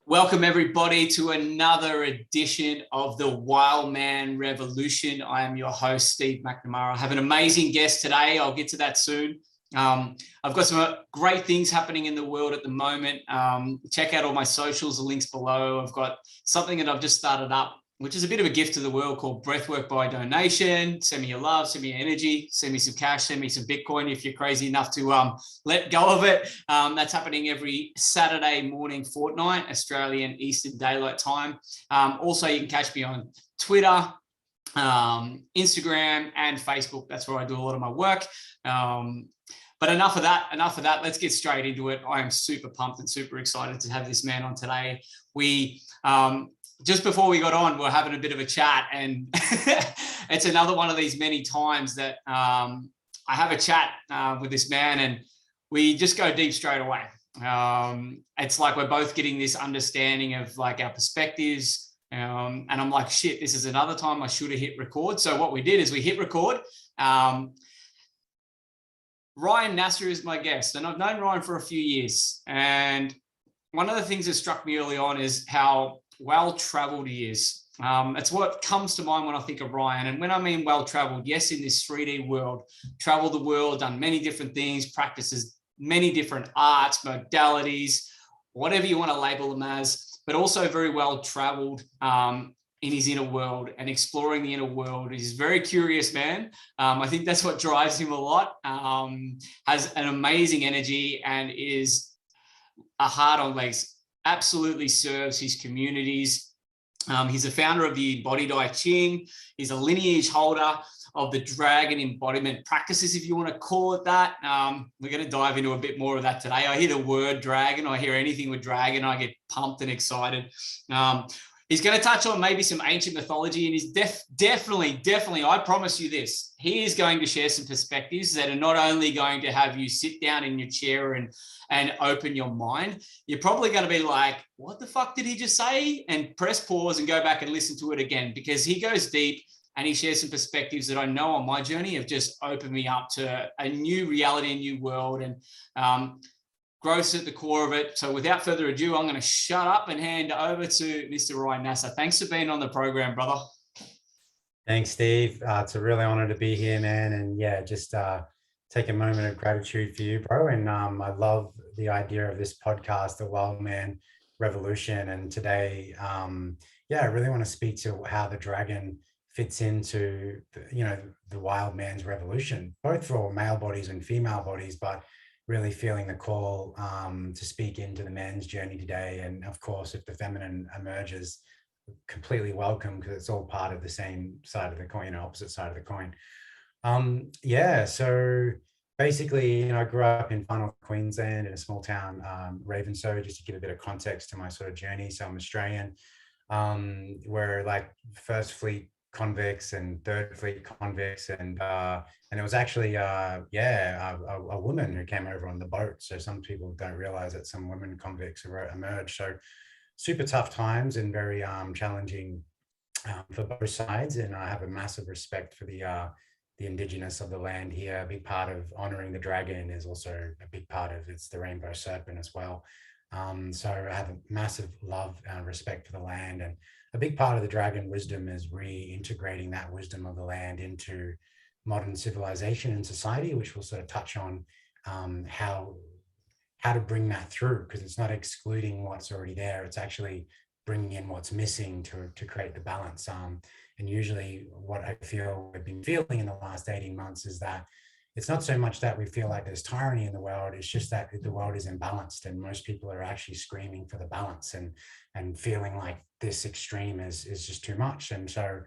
Welcome everybody to another edition of the Wild Man Revolution. I am your host, Steve McNamara. I have an amazing guest today. I'll get to that soon. I've got some great things happening in the world at the moment. Check out all my socials, the links below. I've got something that I've just started up, which is a bit of a gift to the world, called Breathwork by Donation. Send me your love, send me your energy, send me some cash, send me some Bitcoin if you're crazy enough to let go of it. That's happening every Saturday morning fortnight, Australian Eastern Daylight Time. Also, you can catch me on Twitter, Instagram, and Facebook. That's where I do a lot of my work. But enough of that. Let's get straight into it. I am super pumped and super excited to have this man on today. Just before we got on, we're having a bit of a chat, and it's another one of these many times that I have a chat with this man and we just go deep straight away. It's like we're both getting this understanding of like our perspectives, and I'm like, shit, this is another time I should have hit record. So what we did is we hit record. Rhyn Nasser is my guest, and I've known Rhyn for a few years. And one of the things that struck me early on is how well-traveled he is. It's what comes to mind when I think of Rhyn. And when I mean well-traveled, yes, in this 3D world, traveled the world, done many different things, practices many different arts, modalities, whatever you want to label them as, but also very well-traveled in his inner world and exploring the inner world. He's a very curious man. I think that's what drives him a lot. Has an amazing energy and is a heart on legs. Absolutely serves his communities. He's a founder of the Embodied IChing. He's a lineage holder of the dragon embodiment practices, if you want to call it that. We're going to dive into a bit more of that today. I hear the word dragon, I hear anything with dragon, I get pumped and excited. He's going to touch on maybe some ancient mythology, and he's definitely, I promise you this, he is going to share some perspectives that are not only going to have you sit down in your chair and open your mind. You're probably going to be like, what the fuck did he just say? And press pause and go back and listen to it again, because he goes deep and he shares some perspectives that I know on my journey have just opened me up to a new reality, a new world, and growth at the core of it. So without further ado, I'm going to shut up and hand over to Mr. Rhyn Nasser. Thanks for being on the program, brother. Thanks, Steve. It's a really honor to be here, man. And yeah, just take a moment of gratitude for you, bro. And I love the idea of this podcast, the Wild Man Revolution. And today, I really want to speak to how the dragon fits into the wild man's revolution, both for male bodies and female bodies, but really feeling the call to speak into the man's journey today. And of course, if the feminine emerges, completely welcome, because it's all part of the same side of the coin, opposite side of the coin. So basically, I grew up in far North Queensland in a small town, Ravenshoe, just to give a bit of context to my sort of journey. So I'm Australian. We're like First Fleet convicts and Third Fleet convicts, and it was actually a woman who came over on the boat. So some people don't realize that some women convicts emerged. So super tough times and very challenging for both sides. And I have a massive respect for the Indigenous of the land here. A big part of honoring the dragon is also a big part of it's the rainbow serpent as well. So I have a massive love and respect for the land, and a big part of the dragon wisdom is reintegrating that wisdom of the land into modern civilization and society, which we'll sort of touch on how to bring that through, because it's not excluding what's already there. It's actually bringing in what's missing to create the balance. And usually what I feel we've been feeling in the last 18 months is that it's not so much that we feel like there's tyranny in the world, it's just that the world is imbalanced, and most people are actually screaming for the balance and feeling like this extreme is just too much. And so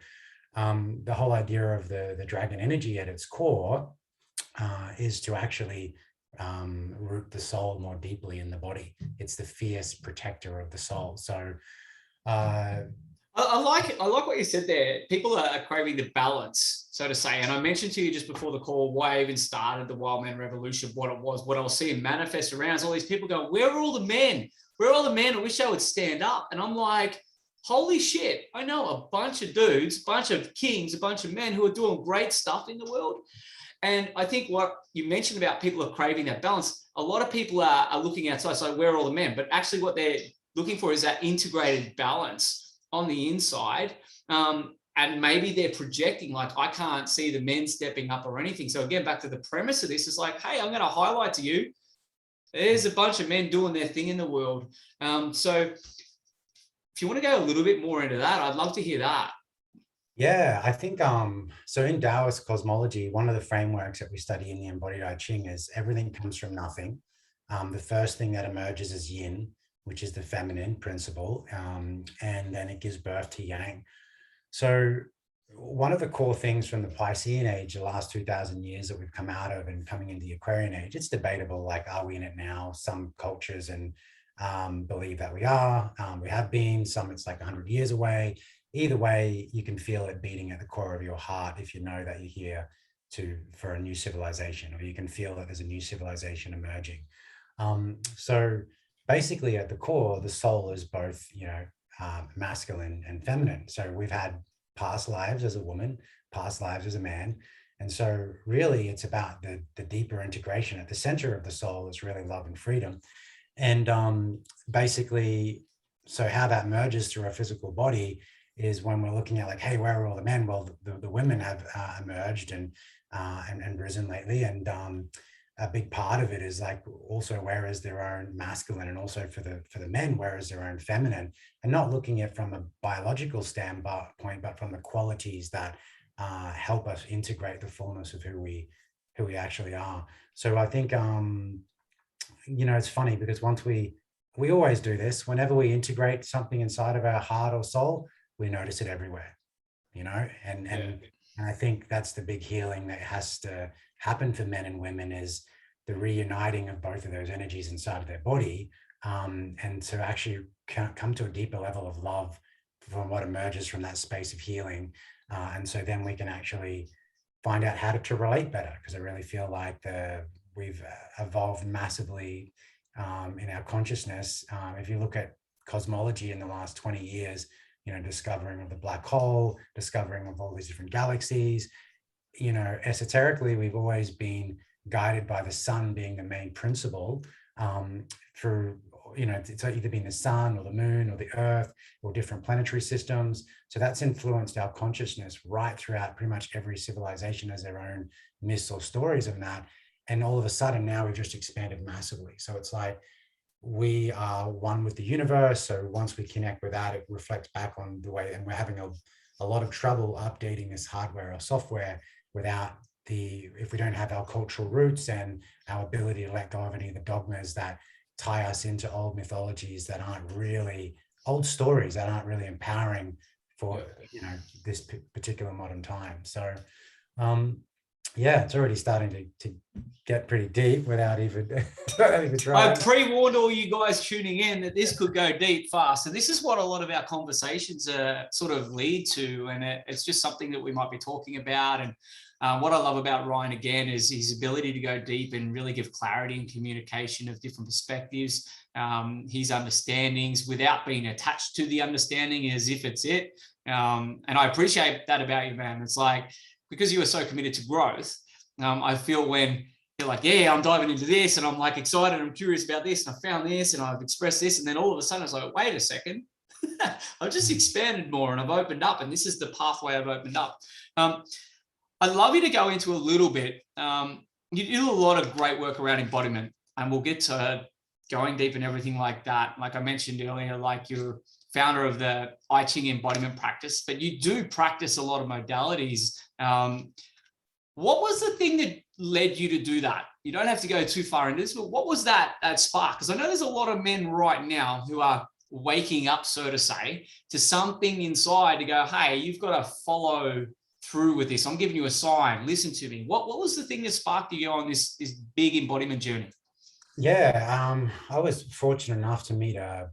the whole idea of the dragon energy at its core is to actually root the soul more deeply in the body. It's the fierce protector of the soul. So I like what you said there. People are craving the balance, so to say. And I mentioned to you just before the call why I even started the Wild Man Revolution, what it was, what I was seeing manifest around. So all these people go, where are all the men? Where are all the men? I wish they would stand up. And I'm like, holy shit, I know a bunch of dudes, a bunch of kings, a bunch of men who are doing great stuff in the world. And I think what you mentioned about people are craving that balance, a lot of people are looking outside, so where are all the men? But actually what they're looking for is that integrated balance on the inside. And maybe they're projecting, like, I can't see the men stepping up or anything. So again, back to the premise of this, is like, hey, I'm going to highlight to you, there's a bunch of men doing their thing in the world. So if you want to go a little bit more into that, I'd love to hear that. Yeah, I think so in Taoist cosmology, one of the frameworks that we study in the Embodied IChing is everything comes from nothing. The first thing that emerges is yin, which is the feminine principle, and then it gives birth to yang. So one of the core things from the Piscean age, the last 2,000 years that we've come out of and coming into the Aquarian age, it's debatable, like, are we in it now? Some cultures and believe that we are, we have been, some it's like 100 years away. Either way, you can feel it beating at the core of your heart if you know that you're here for a new civilization, or you can feel that there's a new civilization emerging. So basically at the core, the soul is both, masculine and feminine. So we've had past lives as a woman, past lives as a man. And so really it's about the deeper integration. At the center of the soul is really love and freedom. And basically, so how that merges through our physical body is when we're looking at, like, hey, where are all the men? Well, the women have emerged and risen lately. And a big part of it is, like, also where is their own masculine, and also for the men, where is their own feminine, and not looking at it from a biological standpoint, but from the qualities that help us integrate the fullness of who we actually are. So I think, it's funny because once we always do this, whenever we integrate something inside of our heart or soul, we notice it everywhere, and I think that's the big healing that has to happen for men and women, is the reuniting of both of those energies inside of their body, and to actually come to a deeper level of love from what emerges from that space of healing. And so then we can actually find out how to relate better, because I really feel like we've evolved massively in our consciousness. If you look at cosmology in the last 20 years, discovering of the black hole, discovering of all these different galaxies, esoterically, we've always been guided by the sun being the main principle, through, it's either been the sun or the moon or the earth or different planetary systems. So that's influenced our consciousness right throughout. Pretty much every civilization has their own myths or stories of that. And all of a sudden now we've just expanded massively. So it's like, we are one with the universe. So once we connect with that, it reflects back on the way, and we're having a lot of trouble updating this hardware or software if we don't have our cultural roots and our ability to let go of any of the dogmas that tie us into old mythologies that aren't really old stories, that aren't really empowering for, this particular modern time. So, it's already starting to get pretty deep without even trying. I pre-warned all you guys tuning in that this could go deep fast. And this is what a lot of our conversations sort of lead to. And it's just something that we might be talking about. And what I love about Rhyn, again, is his ability to go deep and really give clarity and communication of different perspectives, his understandings without being attached to the understanding as if it's it. And I appreciate that about you, man. It's like, because you are so committed to growth, I feel when you're like, yeah, I'm diving into this and I'm like excited, I'm curious about this and I found this and I've expressed this, and then all of a sudden it's like, wait a second, I've just expanded more and I've opened up, and this is the pathway I've opened up. I'd love you to go into a little bit. You do a lot of great work around embodiment, and we'll get to going deep and everything like that. Like I mentioned earlier, like you're founder of the IChing embodiment practice, but you do practice a lot of modalities. What was the thing that led you to do that? You don't have to go too far into this, but what was that spark? Because I know there's a lot of men right now who are waking up, so to say, to something inside to go, hey, you've got to follow through with this. I'm giving you a sign. Listen to me. What was the thing that sparked you on this big embodiment journey? Yeah, I was fortunate enough to meet a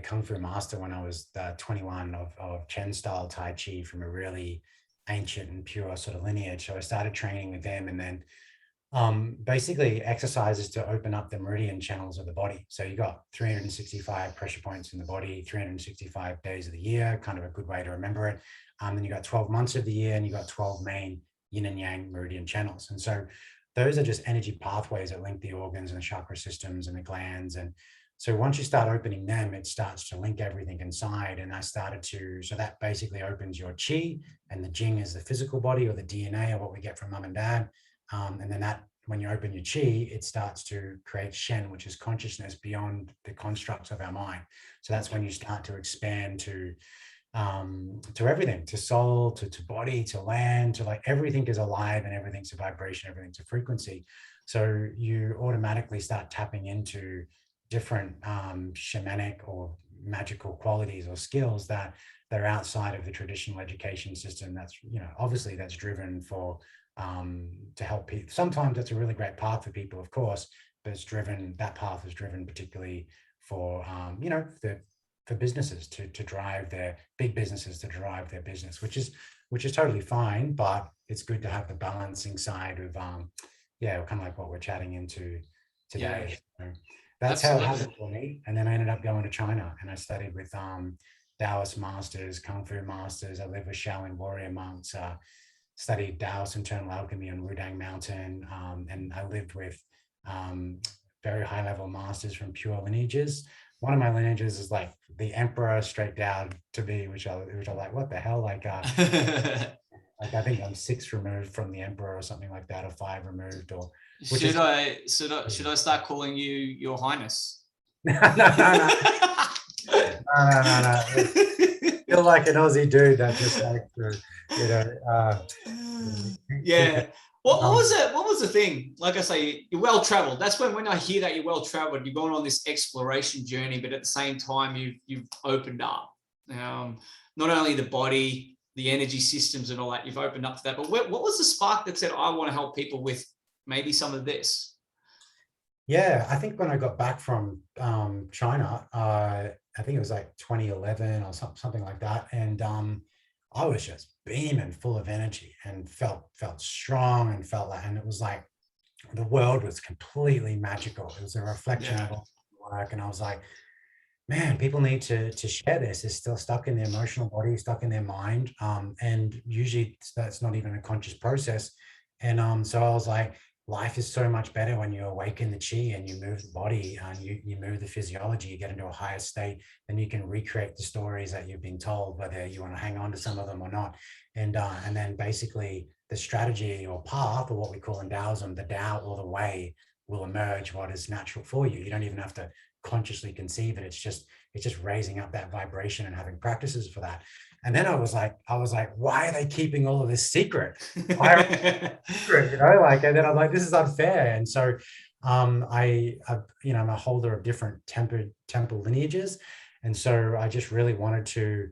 kung fu master when I was 21 of Cheng style Taiji from a really ancient and pure sort of lineage. So I started training with them, and then basically exercises to open up the meridian channels of the body. So you got 365 pressure points in the body, 365 days of the year, kind of a good way to remember it. Then you got 12 months of the year, and you got 12 main yin and yang meridian channels. And so those are just energy pathways that link the organs and the chakra systems and the glands. And So once you start opening them, it starts to link everything inside. And so that basically opens your chi, and the Jing is the physical body or the DNA or what we get from mum and dad. And then when you open your chi, it starts to create Shen, which is consciousness beyond the constructs of our mind. So that's when you start to expand to everything, to soul, to body, to land, to like everything is alive and everything's a vibration, everything's a frequency. So you automatically start tapping into different shamanic or magical qualities or skills that they're outside of the traditional education system. That's, obviously that's driven for to help people. Sometimes that's a really great path for people, of course, but that path is driven particularly for for businesses to drive their big businesses to drive their business, which is totally fine, but it's good to have the balancing side of kind of like what we're chatting into today. Yeah. So that's Absolutely. how it happened for me. And then I ended up going to China and I studied with Taoist masters, Kung Fu masters. I lived with Shaolin warrior monks, studied Taoist internal alchemy on Wudang Mountain. And I lived with very high level masters from pure lineages. One of my lineages is like the emperor straight down to me, which I like, what the hell? Like I think I'm 6 removed from the emperor or something like that, or 5 removed, or should I start calling you Your Highness? No. Feel like an Aussie dude that just like yeah. What was it? What was the thing? Like I say, you're well traveled. That's when I hear that you're well traveled, you're going on this exploration journey, but at the same time, you've opened up. Not only the body, the energy systems, and all that. You've opened up to that. But what was the spark that said, "I want to help people with maybe some of this"? Yeah, I think when I got back from China, I think it was like 2011 or something like that, and I was just beaming, full of energy, and felt strong, and felt that, and it was like the world was completely magical. It was a reflection of all the work, and I was like, man, people need to share this. It's still stuck in their emotional body, stuck in their mind, and usually that's not even a conscious process. And so I was like, life is so much better when you awaken the chi and you move the body and you move the physiology, you get into a higher state, then you can recreate the stories that you've been told, whether you want to hang on to some of them or not. And then basically the strategy or path, or what we call in Taoism, the Tao or the way, will emerge what is natural for you. You don't even have to consciously conceive it. It's just raising up that vibration and having practices for that. And then I was like, why are they keeping all of this secret? Why are secret? And then I'm like, this is unfair. And so I'm a holder of different temple lineages. And so I just really wanted to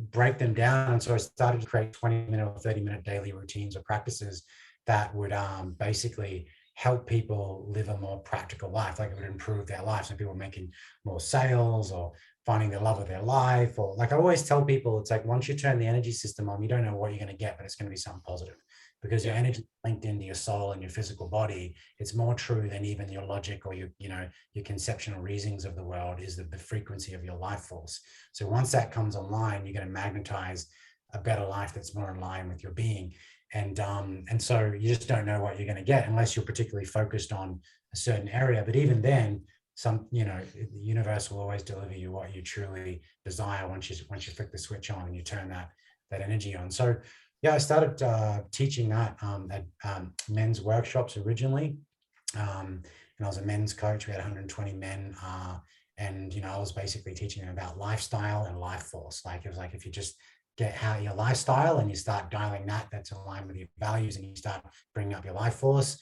break them down. And so I started to create 20-minute or 30-minute daily routines or practices that would basically help people live a more practical life. Like it would improve their life. So people making more sales or finding the love of their life, or like I always tell people, it's like once you turn the energy system on, you don't know what you're going to get, but it's going to be something positive, because your energy is linked into your soul and your physical body. It's more true than even your logic or your conceptual reasonings of the world, is the frequency of your life force. So once that comes online, you're going to magnetize a better life that's more in line with your being. And so you just don't know what you're going to get unless you're particularly focused on a certain area. But even then, the universe will always deliver you what you truly desire once you flick the switch on and you turn that energy on. So yeah, I started teaching that at men's workshops originally, and I was a men's coach. We had 120 men, and I was basically teaching them about lifestyle and life force. Like it was like, if you just get how your lifestyle and you start dialing that's aligned with your values, and you start bringing up your life force,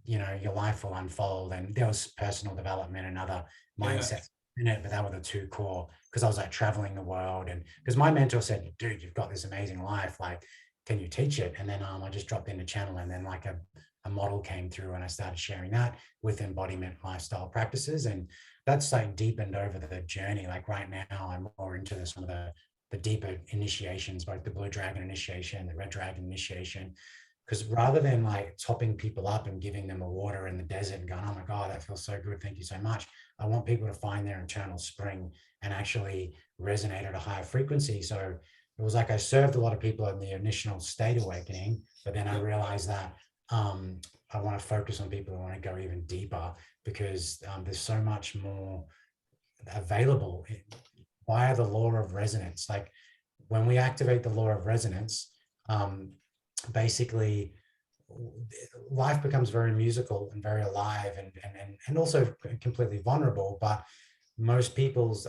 your life will unfold. And there was personal development and other mindsets in it, but that were the two core, because I was like traveling the world. And because my mentor said, dude, you've got this amazing life, like, can you teach it? And then I just dropped into channel, and then like a model came through, and I started sharing that with embodiment lifestyle practices. And that's like deepened over the journey. Like right now I'm more into some of the deeper initiations, both the Blue Dragon initiation, the Red Dragon initiation, because rather than like topping people up and giving them a water in the desert and going, oh my God, that feels so good, thank you so much, I want people to find their internal spring and actually resonate at a higher frequency. So it was like I served a lot of people in the initial state awakening, but then I realized that I want to focus on people who want to go even deeper, because there's so much more available via the law of resonance. Like when we activate the law of resonance, basically life becomes very musical and very alive, and also completely vulnerable. But most people's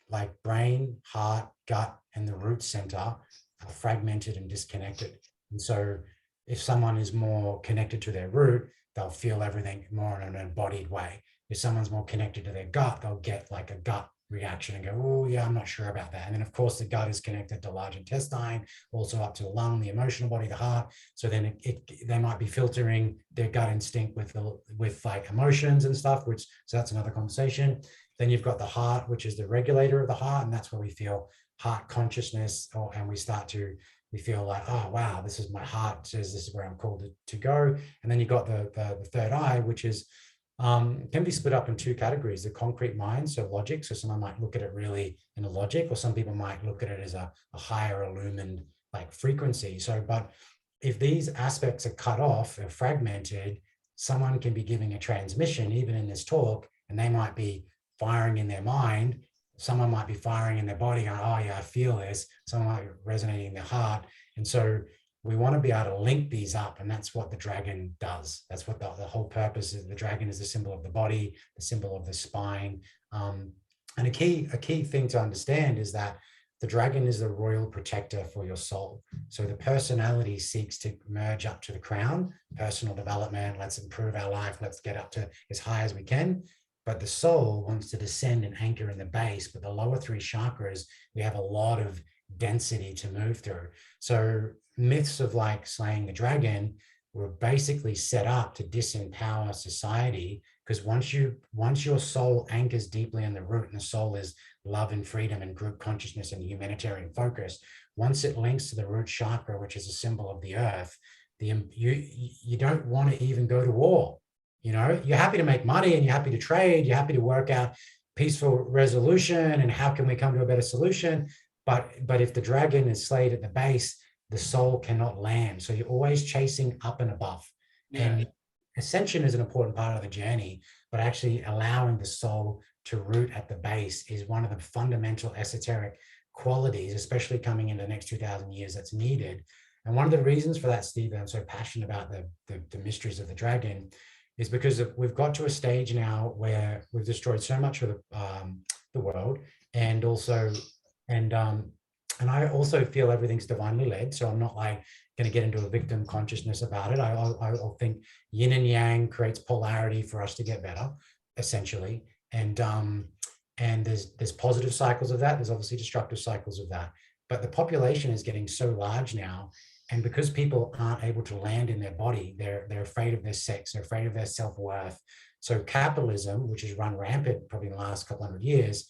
like brain, heart, gut, and the root center are fragmented and disconnected. And so if someone is more connected to their root, they'll feel everything more in an embodied way. If someone's more connected to their gut, they'll get like a gut reaction and go, oh yeah, I'm not sure about that. And then of course the gut is connected to large intestine, also up to the lung, the emotional body, the heart. So then they might be filtering their gut instinct with like emotions and stuff, so that's another conversation. Then you've got the heart, which is the regulator of the heart, and that's where we feel heart consciousness, and we feel like, oh wow, this is my heart says this is where I'm called to go. And then you've got the third eye, which is can be split up in two categories: the concrete mind, so logic. So someone might look at it really in a logic, or some people might look at it as a higher illumined like frequency. So, but if these aspects are cut off or fragmented, someone can be giving a transmission, even in this talk, and they might be firing in their mind. Someone might be firing in their body, going, oh yeah, I feel this. Someone might be resonating in their heart. And so we want to be able to link these up, and that's what the dragon does. That's what the whole purpose is. The dragon is the symbol of the body, the symbol of the spine. And a key thing to understand is that the dragon is the royal protector for your soul. So the personality seeks to merge up to the crown, personal development, let's improve our life, let's get up to as high as we can. But the soul wants to descend and anchor in the base. But the lower three chakras, we have a lot of density to move through. So myths of like slaying the dragon were basically set up to disempower society, because once your soul anchors deeply in the root, and the soul is love and freedom and group consciousness and humanitarian focus, once it links to the root chakra, which is a symbol of the earth, you don't want to even go to war. You know, you're happy to make money and you're happy to trade, you're happy to work out peaceful resolution and how can we come to a better solution. But if the dragon is slayed at the base, the soul cannot land. So you're always chasing up and above. Yeah. And ascension is an important part of the journey, but actually allowing the soul to root at the base is one of the fundamental esoteric qualities, especially coming into the next 2,000 years, that's needed. And one of the reasons for that, Steve, I'm so passionate about the mysteries of the dragon, is because we've got to a stage now where we've destroyed so much of the world, and I also feel everything's divinely led. So I'm not like going to get into a victim consciousness about it. I'll think yin and yang creates polarity for us to get better, essentially. And there's positive cycles of that. There's obviously destructive cycles of that. But the population is getting so large now. And because people aren't able to land in their body, they're afraid of their sex, they're afraid of their self-worth. So capitalism, which has run rampant probably in the last couple hundred years,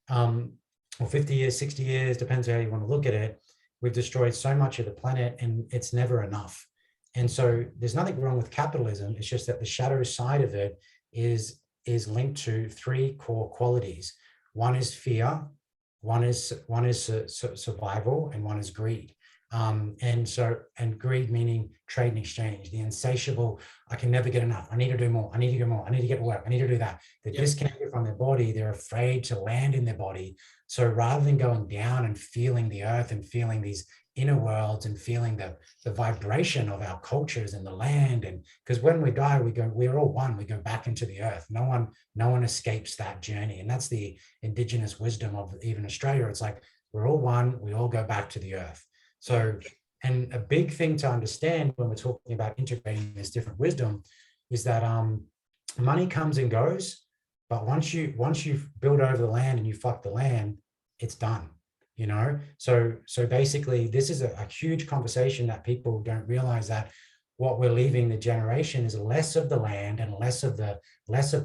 or 50 years, 60 years, depends how you want to look at it, we've destroyed so much of the planet and it's never enough. And so there's nothing wrong with capitalism. It's just that the shadow side of it is linked to three core qualities. One is fear, one is survival, and one is greed. And greed meaning trade and exchange, the insatiable, I can never get enough, I need to do more, I need to get more, I need to get work, I need to do that. They're disconnected from their body, they're afraid to land in their body. So rather than going down and feeling the earth and feeling these inner worlds and feeling the vibration of our cultures and the land, and because when we die, we're all one, we go back into the earth. No one escapes that journey. And that's the indigenous wisdom of even Australia. It's like, we're all one, we all go back to the earth. So, and a big thing to understand when we're talking about integrating this different wisdom is that money comes and goes, but once you build over the land and you fuck the land, it's done, you know? So basically this is a huge conversation that people don't realize, that what we're leaving the generation is less of the land and less of the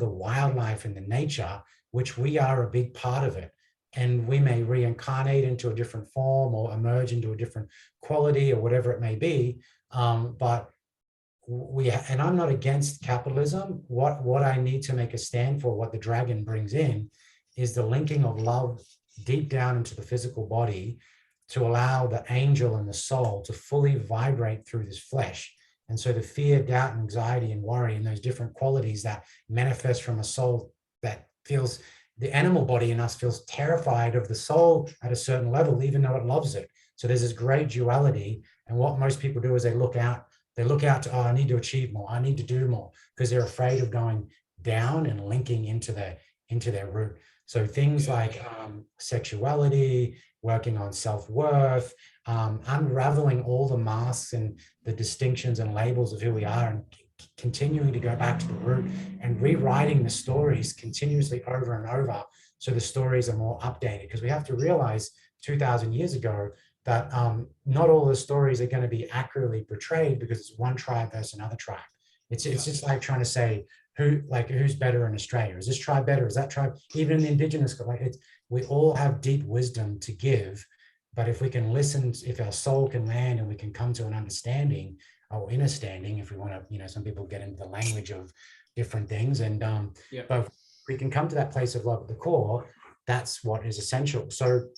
wildlife and the nature, which we are a big part of it. And we may reincarnate into a different form or emerge into a different quality or whatever it may be. But and I'm not against capitalism. What I need to make a stand for, what the dragon brings in, is the linking of love deep down into the physical body to allow the angel and the soul to fully vibrate through this flesh. And so the fear, doubt, and anxiety and worry and those different qualities that manifest from a soul that feels, the animal body in us feels terrified of the soul at a certain level, even though it loves it. So there's this great duality. And what most people do is they look out to, oh, I need to achieve more, I need to do more, because they're afraid of going down and linking into their root. So things like sexuality, working on self-worth, unraveling all the masks and the distinctions and labels of who we are, and continuing to go back to the root and rewriting the stories continuously over and over, so the stories are more updated. Because we have to realize 2,000 years ago that not all the stories are going to be accurately portrayed, because it's one tribe versus another tribe. It's just like trying to say who's better in Australia. Is this tribe better? Is that tribe? Even in the Indigenous, we all have deep wisdom to give. But if we can listen, if our soul can land and we can come to an understanding or understanding, if we want to, some people get into the language of different things, and but we can come to that place of love at the core. That's what is essential. So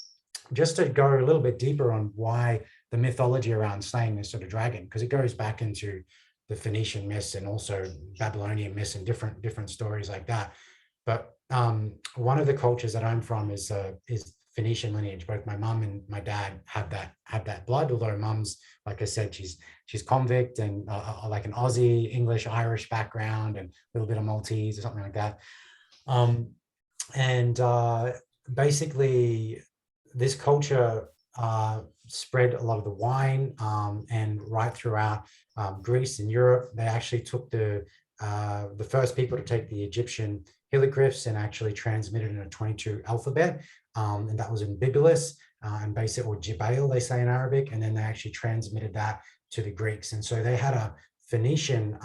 just to go a little bit deeper on why the mythology around slaying this sort of dragon, because it goes back into the Phoenician myths and also Babylonian myths and different stories like that. But one of the cultures that I'm from is Phoenician lineage. Both my mum and my dad have that blood. Although mum's, like I said, she's convict and like an Aussie, English, Irish background, and a little bit of Maltese or something like that. Basically, this culture spread a lot of the wine, and right throughout Greece and Europe. They actually took the first people to take the Egyptian hieroglyphs and actually transmitted in a 22 alphabet, and that was in Bibulus and basic, or Jibail, they say in Arabic, and then they actually transmitted that to the Greeks. And so they had a Phoenician,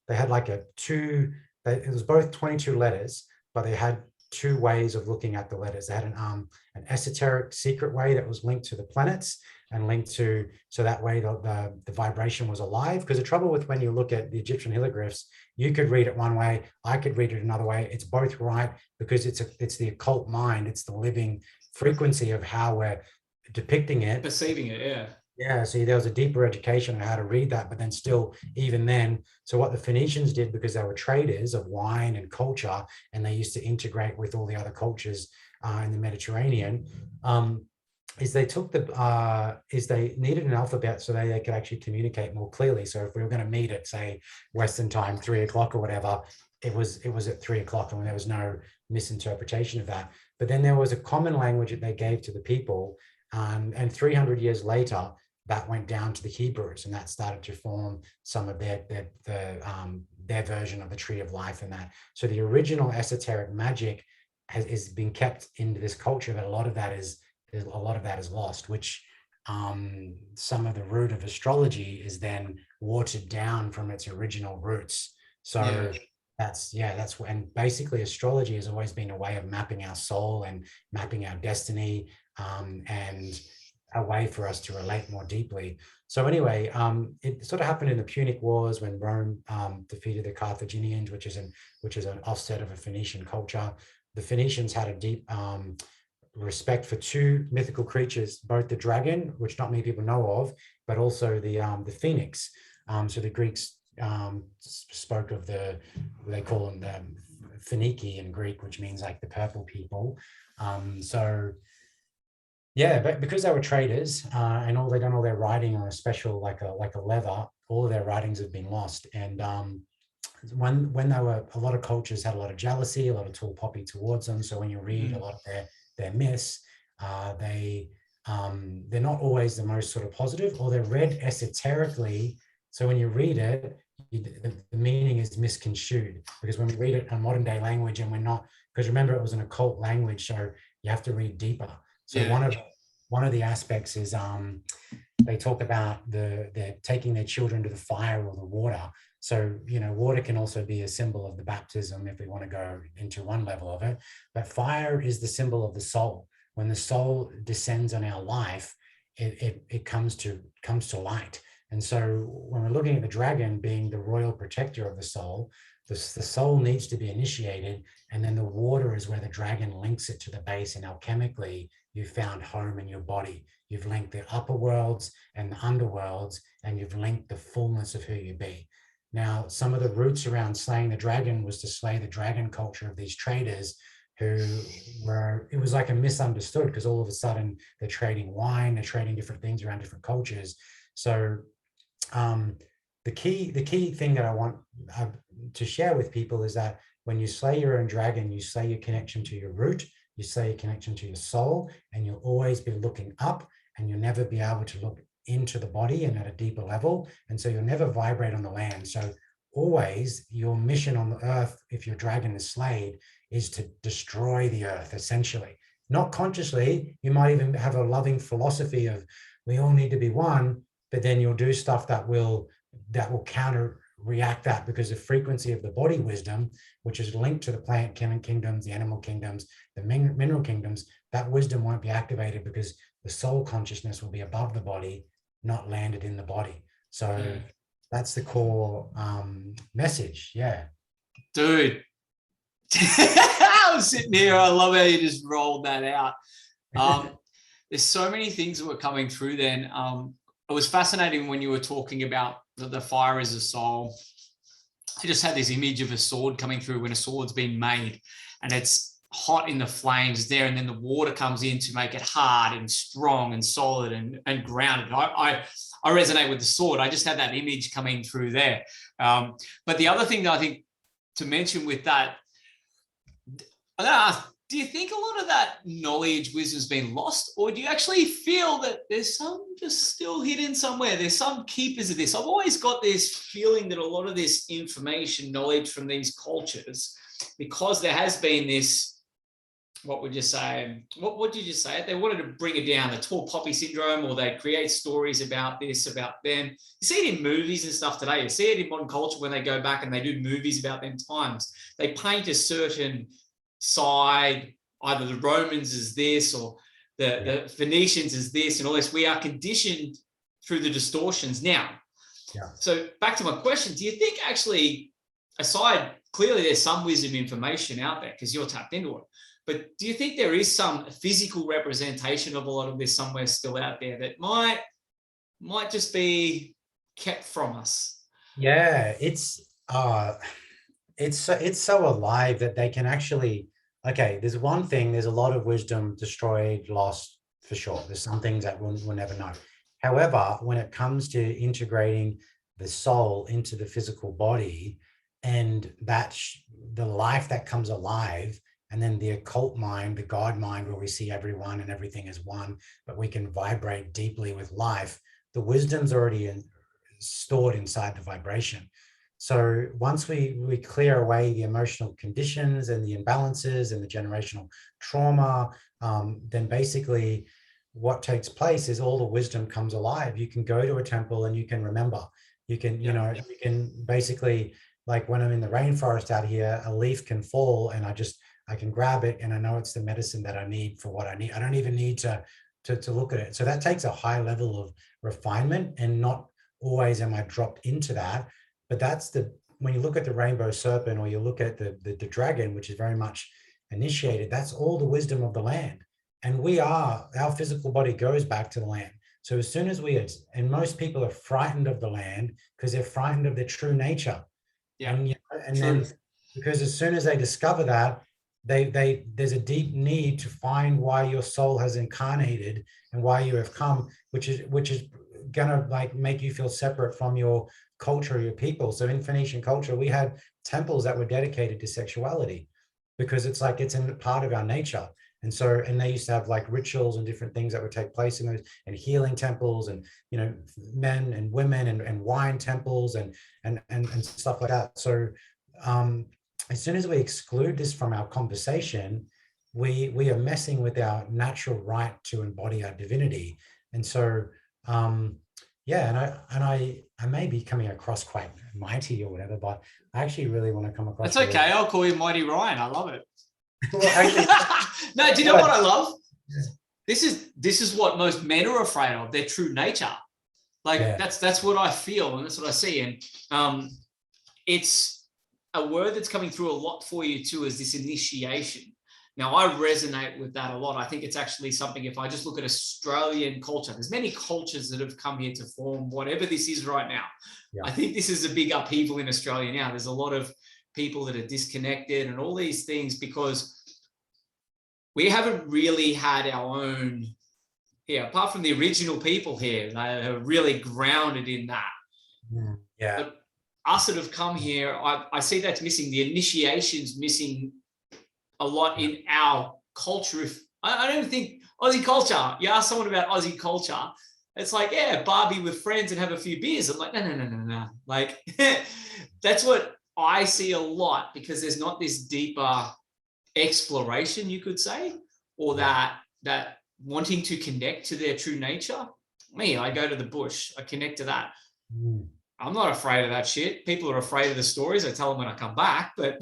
they had like it was both 22 letters, but they had two ways of looking at the letters. They had an esoteric secret way that was linked to the planets and linked to, so that way the vibration was alive. Because the trouble with when you look at the Egyptian hieroglyphs, you could read it one way, I could read it another way. It's both right, because it's the occult mind, it's the living frequency of how we're depicting it, perceiving it. Yeah, see, there was a deeper education on how to read that, but then still, even then, so what the Phoenicians did, because they were traders of wine and culture, and they used to integrate with all the other cultures in the Mediterranean, is they took they needed an alphabet so they could actually communicate more clearly. So if we were going to meet at, say, Western time, 3 o'clock or whatever, it was at 3 o'clock, and there was no misinterpretation of that. But then there was a common language that they gave to the people, and 300 years later, that went down to the Hebrews, and that started to form some of their version of the tree of life and that. So the original esoteric magic has been kept into this culture, but a lot of that is lost, which some of the root of astrology is then watered down from its original roots. So that's and basically astrology has always been a way of mapping our soul and mapping our destiny, and a way for us to relate more deeply. So anyway, it sort of happened in the Punic Wars when Rome defeated the Carthaginians, which is an offset of a Phoenician culture. The Phoenicians had a deep respect for two mythical creatures, both the dragon, which not many people know of, but also the phoenix. So the Greeks spoke of they call them the Phoeniki in Greek, which means like the purple people. But because they were traders, and they'd done all their writing on a special, like a leather, all of their writings have been lost. And when they were, a lot of cultures had a lot of jealousy, a lot of tall poppy towards them. So when you read a lot of their myths, they're not always the most sort of positive, or they're read esoterically. So when you read it, the meaning is misconstrued, because when we read it in modern day language, and we're not, because remember, it was an occult language, so you have to read deeper. So one of the aspects is they talk about they're taking their children to the fire or the water. So, water can also be a symbol of the baptism if we want to go into one level of it. But fire is the symbol of the soul. When the soul descends on our life, it comes to light. And so when we're looking at the dragon being the royal protector of the soul, the soul needs to be initiated, and then the water is where the dragon links it to the base, and alchemically you've found home in your body. You've linked the upper worlds and the underworlds, and you've linked the fullness of who you be. Now, some of the roots around slaying the dragon was to slay the dragon culture of these traders who were, it was like a misunderstood, because all of a sudden they're trading wine, they're trading different things around different cultures. So the key thing that I want to share with people is that when you slay your own dragon, you slay your connection to your root, you slay your connection to your soul, and you'll always be looking up, and you'll never be able to look into the body and at a deeper level. And so you'll never vibrate on the land. So always your mission on the earth, if your dragon is slayed, is to destroy the earth, essentially. Not consciously. You might even have a loving philosophy of we all need to be one, but then you'll do stuff that will counter react that, because the frequency of the body wisdom, which is linked to the plant kingdoms, the animal kingdoms, the mineral kingdoms, that wisdom won't be activated because the soul consciousness will be above the body, not landed in the body. So that's the core message. Yeah. Dude. I was sitting here. I love how you just rolled that out. There's so many things that were coming through then. It was fascinating when you were talking about the fire as a soul. I just had this image of a sword coming through when a sword's been made and it's hot in the flames there, and then the water comes in to make it hard and strong and solid and grounded. I resonate with the sword. I just had that image coming through there. But the other thing that I think to mention with that, do you think a lot of that knowledge, wisdom has been lost, or do you actually feel that there's some just still hidden somewhere? There's some keepers of this. I've always got this feeling that a lot of this information, knowledge from these cultures, because there has been this, what would you say? What did you say? They wanted to bring it down, the tall poppy syndrome, or they create stories about this, about them. You see it in movies and stuff today. You see it in modern culture when they go back and they do movies about them times. They paint a certain side, either the Romans as this or the Phoenicians as this and all this. We are conditioned through the distortions now. So back to my question, do you think actually, aside, clearly there's some wisdom information out there because you're tapped into it, but do you think there is some physical representation of a lot of this somewhere still out there that might just be kept from us? Yeah, it's so alive that they can actually, okay, there's one thing, there's a lot of wisdom destroyed, lost, for sure. There's some things that we'll never know. However, when it comes to integrating the soul into the physical body, and the life that comes alive, and then the occult mind, the God mind, where we see everyone and everything as one, but we can vibrate deeply with life, the wisdom's already stored inside the vibration. So once we clear away the emotional conditions and the imbalances and the generational trauma, then basically what takes place is all the wisdom comes alive. You can go to a temple and you can remember. You can, you can basically, like when I'm in the rainforest out here, a leaf can fall and I can grab it and I know it's the medicine that I need for what I need. I don't even need to look at it. So that takes a high level of refinement, and not always am I dropped into that. But that's when you look at the rainbow serpent, or you look at the dragon, which is very much initiated, that's all the wisdom of the land. And our physical body goes back to the land. So as soon as and most people are frightened of the land because they're frightened of their true nature. Yeah. And then because as soon as they discover that, there's a deep need to find why your soul has incarnated and why you have come, which is gonna like make you feel separate from your culture, your people. So in Phoenician culture, we had temples that were dedicated to sexuality because it's in part of our nature. And so, and they used to have like rituals and different things that would take place in those, and healing temples, and men and women and wine temples and stuff like that. So as soon as we exclude this from our conversation, we are messing with our natural right to embody our divinity. And so and I may be coming across quite mighty or whatever, but I actually really want to come across. That's okay. I'll call you Mighty Rhyn. I love it. Well, actually, no, do you know what I love? This is what most men are afraid of, their true nature. Like that's what I feel and that's what I see. And it's a word that's coming through a lot for you too is this initiation. Now, I resonate with that a lot. I think it's actually something, if I just look at Australian culture, there's many cultures that have come here to form whatever this is right now. Yeah. I think this is a big upheaval in Australia now. There's a lot of people that are disconnected and all these things because we haven't really had our own, apart from the original people here, they are really grounded in that. Yeah. But us that have come here, I see that's missing. The initiation's missing a lot in our culture. If I don't even think Aussie culture, you ask someone about Aussie culture, it's like, yeah, Barbie with friends and have a few beers. I'm like, no. Like, that's what I see a lot because there's not this deeper exploration, you could say, or that wanting to connect to their true nature. Me, I go to the bush, I connect to that. I'm not afraid of that shit. People are afraid of the stories. I tell them when I come back, but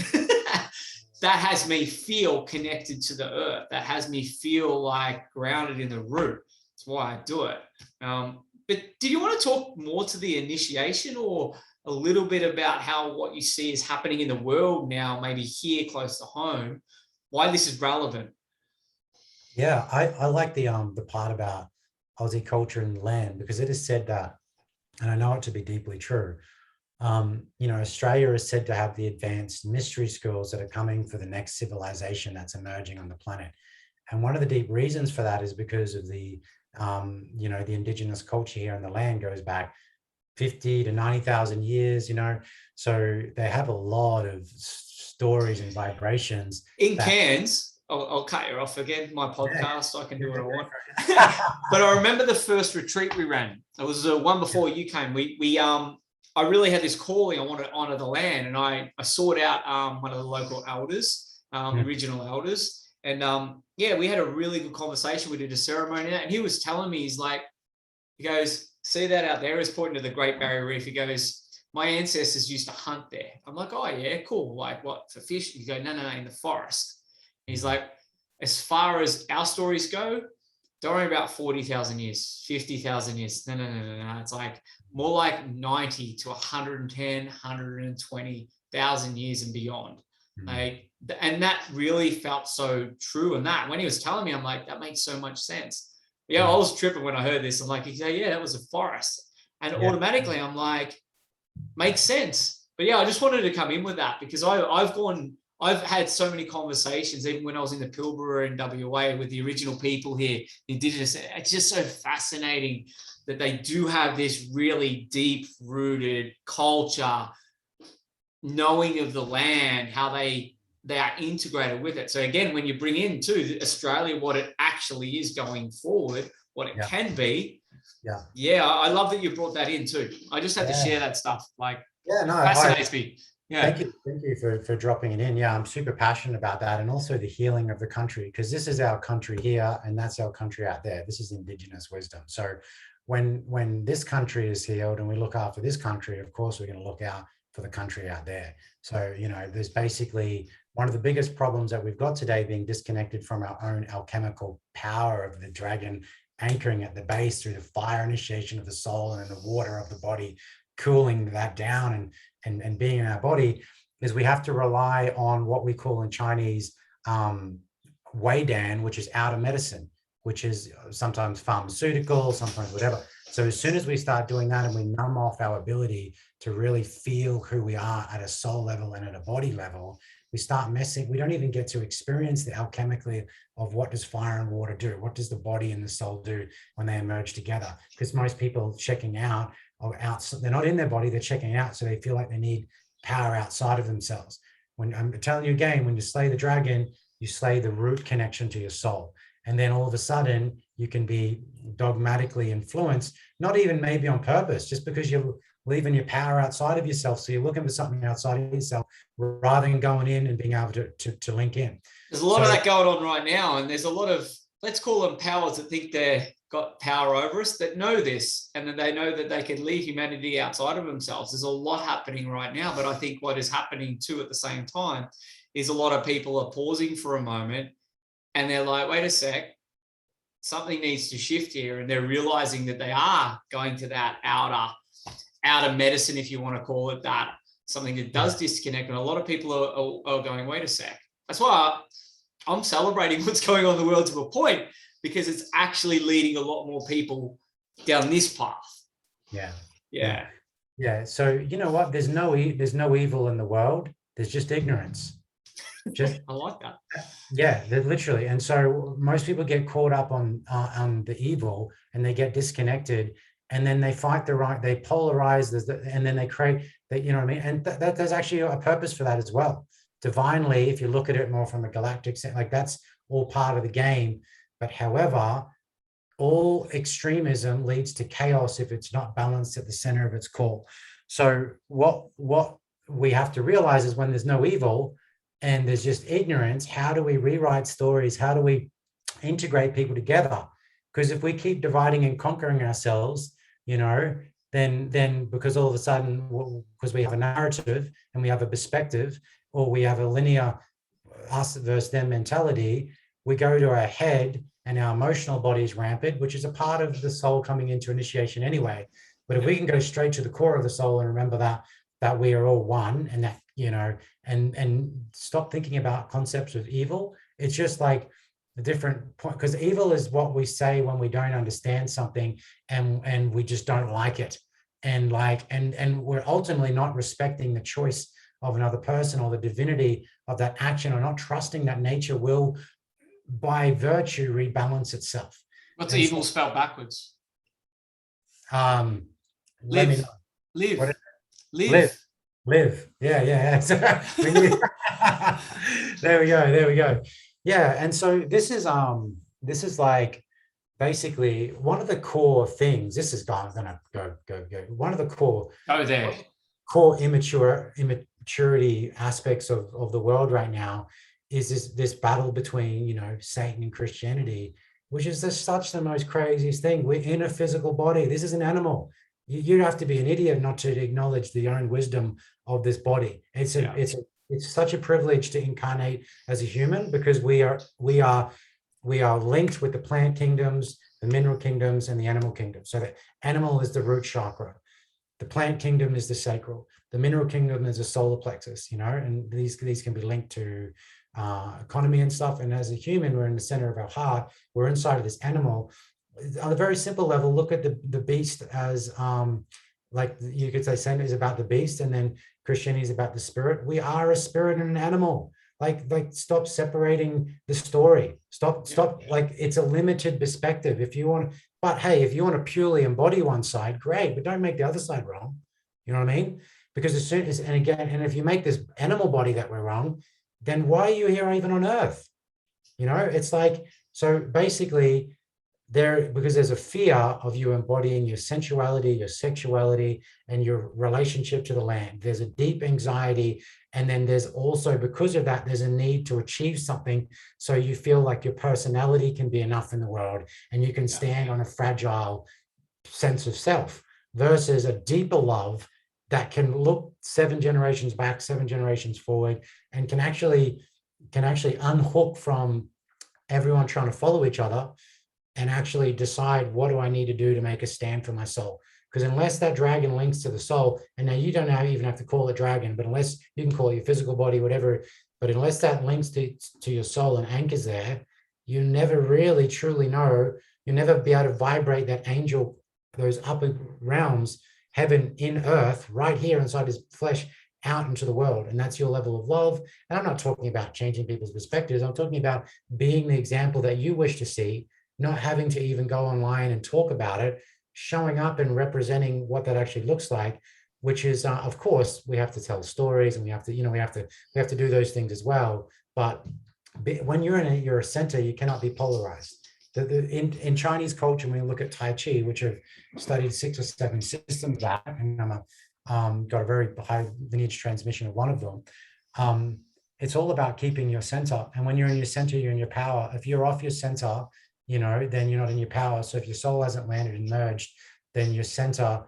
that has me feel connected to the earth. That has me feel like grounded in the root. That's why I do it. But did you want to talk more to the initiation or a little bit about how what you see is happening in the world now, maybe here close to home, why this is relevant? Yeah, I like the part about Aussie culture and land because it is said that, and I know it to be deeply true. Australia is said to have the advanced mystery schools that are coming for the next civilization that's emerging on the planet. And one of the deep reasons for that is because of the Indigenous culture here on the land goes back 50 to 90,000 years, so they have a lot of stories and vibrations. In Cairns, I'll cut you off again, my podcast, I can do what I want. But I remember the first retreat we ran. It was the one before you came. I really had this calling. I wanted to honor the land, and I sought out one of the local elders, the regional elders, and we had a really good conversation. We did a ceremony, and he was telling me, he goes, see that out there? He's pointing to the Great Barrier Reef. He goes, my ancestors used to hunt there. I'm like, oh yeah, cool. Like what, for fish? You go, no, in the forest. He's like, as far as our stories go, don't worry about 40,000 years, 50,000 years. No. It's like more like 90 to 110, 120,000 years and beyond. Like, and that really felt so true. And that when he was telling me, I'm like, that makes so much sense. Yeah, I was tripping when I heard this. I'm like, yeah, that was a forest. And automatically I'm like, makes sense. But yeah, I just wanted to come in with that because I've had so many conversations, even when I was in the Pilbara in WA with the original people here, the Indigenous. It's just so fascinating that they do have this really deep-rooted culture, knowing of the land, how they are integrated with it. So again, when you bring in too Australia, what it actually is going forward, what it can be. I love that you brought that in too. I just had to share that stuff. Fascinates me. Yeah. Thank you for dropping it in. Yeah, I'm super passionate about that, and also the healing of the country, because this is our country here and that's our country out there. This is Indigenous wisdom. So when this country is healed and we look after this country, of course we're going to look out for the country out there. So there's basically one of the biggest problems that we've got today, being disconnected from our own alchemical power of the dragon anchoring at the base through the fire initiation of the soul and the water of the body, cooling that down and being in our body, is we have to rely on what we call in Chinese Weidan, which is outer medicine, which is sometimes pharmaceutical, sometimes whatever. So as soon as we start doing that and we numb off our ability to really feel who we are at a soul level and at a body level, we start messing. We don't even get to experience the alchemically of what does fire and water do? What does the body and the soul do when they emerge together? Because most people checking out, they're not in their body, they're checking out, so they feel like they need power outside of themselves. When I'm telling you again, when you slay the dragon, you slay the root connection to your soul. And then all of a sudden you can be dogmatically influenced, not even maybe on purpose, just because you're leaving your power outside of yourself. So you're looking for something outside of yourself rather than going in and being able to link in. There's a lot of that going on right now. And there's a lot of, let's call them powers that think they're got power over us, that know this, and that they know that they can leave humanity outside of themselves. There's a lot happening right now, but I think what is happening too at the same time is a lot of people are pausing for a moment and they're like, wait a sec, something needs to shift here. And they're realizing that they are going to that outer medicine, if you want to call it that, something that does disconnect. And a lot of people are going, wait a sec. That's why I'm celebrating what's going on in the world to a point, because it's actually leading a lot more people down this path. Yeah. So you know what? There's no evil in the world. There's just ignorance. Just I like that. Yeah, literally. And so most people get caught up on the evil, and they get disconnected, and then they fight they polarize, and then they create that, you know what I mean? And there's actually a purpose for that as well. Divinely, if you look at it more from a galactic sense, like that's all part of the game. But however, all extremism leads to chaos if it's not balanced at the center of its core. So what we have to realize is, when there's no evil and there's just ignorance, how do we rewrite stories? How do we integrate people together? Because if we keep dividing and conquering ourselves, you know, then because all of a sudden, because we have a narrative and we have a perspective, or we have a linear us versus them mentality, we go to our head and our emotional body is rampant, which is a part of the soul coming into initiation anyway. But if we can go straight to the core of the soul and remember that we are all one, and that, you know, and stop thinking about concepts of evil. It's just like a different point, because evil is what we say when we don't understand something and we just don't like it. And we're ultimately not respecting the choice of another person or the divinity of that action, or not trusting that nature will, by virtue, rebalance itself. What's evil spelled backwards? Let me know. Live. Yeah. So there we go. Yeah. And so this is like basically one of the core things. This is gonna go. One of the core immaturity aspects of the world right now is this battle between, you know, Satan and Christianity, which is such the most craziest thing. We're in a physical body. This is an animal. You'd have to be an idiot not to acknowledge the own wisdom of this body. It's such a privilege to incarnate as a human, because we are linked with the plant kingdoms, the mineral kingdoms, and the animal kingdom. So the animal is the root chakra, the plant kingdom is the sacral, the mineral kingdom is the solar plexus, you know, and these can be linked to economy and stuff. And as a human, we're in the center of our heart. We're inside of this animal. On a very simple level, look at the beast as like you could say Satan is about the beast, and then Christianity is about the spirit. We are a spirit and an animal. Like stop separating the story. Stop. Like, it's a limited perspective. If you want to purely embody one side, great, but don't make the other side wrong. You know what I mean? Because as soon as, and if you make this animal body that we're wrong, then why are you here even on earth? You know, it's like, so basically because there's a fear of you embodying your sensuality, your sexuality, and your relationship to the land. There's a deep anxiety. And then there's also, because of that, there's a need to achieve something. So you feel like your personality can be enough in the world, and you can stand on a fragile sense of self, versus a deeper love that can look 7 generations back, 7 generations forward, and can actually unhook from everyone trying to follow each other, and actually decide, what do I need to do to make a stand for my soul? Because unless that dragon links to the soul, and now you don't even have to call it dragon, but unless you can call it your physical body, whatever, but unless that links to your soul and anchors there, you never really truly know. You'll never be able to vibrate that angel, those upper realms, heaven in earth, right here inside his flesh, out into the world. And that's your level of love. And I'm not talking about changing people's perspectives. I'm talking about being the example that you wish to see, not having to even go online and talk about it, showing up and representing what that actually looks like, which is, of course, we have to tell stories, and we have to do those things as well. But when you're in a center, you cannot be polarized. In Chinese culture, when we look at Taiji, which I've studied 6 or 7 systems of that, and I'm got a very high lineage transmission of one of them. It's all about keeping your center. And when you're in your center, you're in your power. If you're off your center, you know, then you're not in your power. So if your soul hasn't landed and merged, then your center,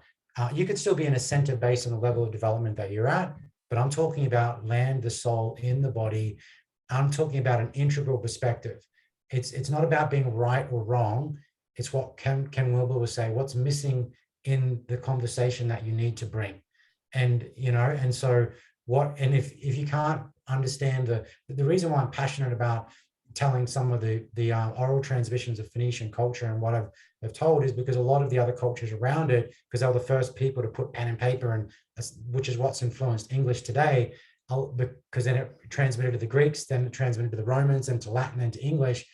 you could still be in a center based on the level of development that you're at. But I'm talking about land the soul in the body. I'm talking about an integral perspective. It's not about being right or wrong. It's what Ken Wilber would say, what's missing in the conversation that you need to bring. And, and so and if you can't understand the reason why I'm passionate about telling some of the oral transmissions of Phoenician culture and what I've told is because a lot of the other cultures around it, because they were the first people to put pen and paper, and which is what's influenced English today, because then it transmitted to the Greeks, then it transmitted to the Romans, and to Latin, and to English.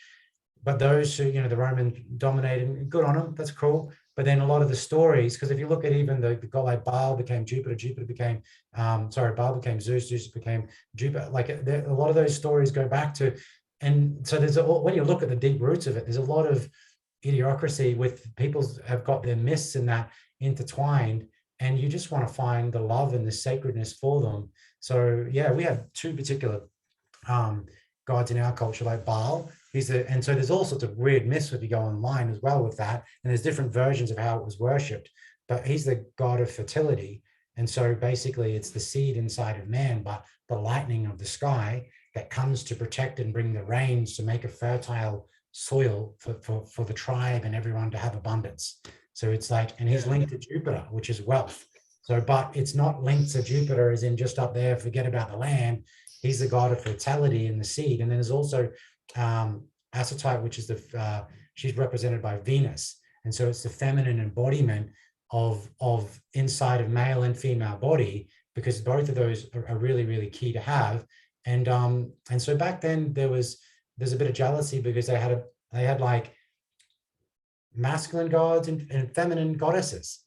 But those who, the Roman dominated, good on them, that's cool. But then a lot of the stories, because if you look at even the god like Baal became Jupiter, Jupiter became, Baal became Zeus, Zeus became Jupiter. Like a lot of those stories go back to, and so when you look at the deep roots of it, there's a lot of idiocracy with people have got their myths in that intertwined, and you just want to find the love and the sacredness for them. So yeah, we have two particular gods in our culture, like Baal. And so there's all sorts of weird myths if you go online as well with that. And there's different versions of how it was worshipped. But he's the god of fertility. And so basically it's the seed inside of man, but the lightning of the sky that comes to protect and bring the rains to make a fertile soil for the tribe and everyone to have abundance. So it's like, and he's linked to Jupiter, which is wealth. So, but it's not linked to Jupiter as in just up there, forget about the land. He's the god of fertility in the seed. And then there's also Astrotype, which is she's represented by Venus. And so it's the feminine embodiment of inside of male and female body, because both of those are really, really key to have. And so back then there's a bit of jealousy because they had like masculine gods and feminine goddesses.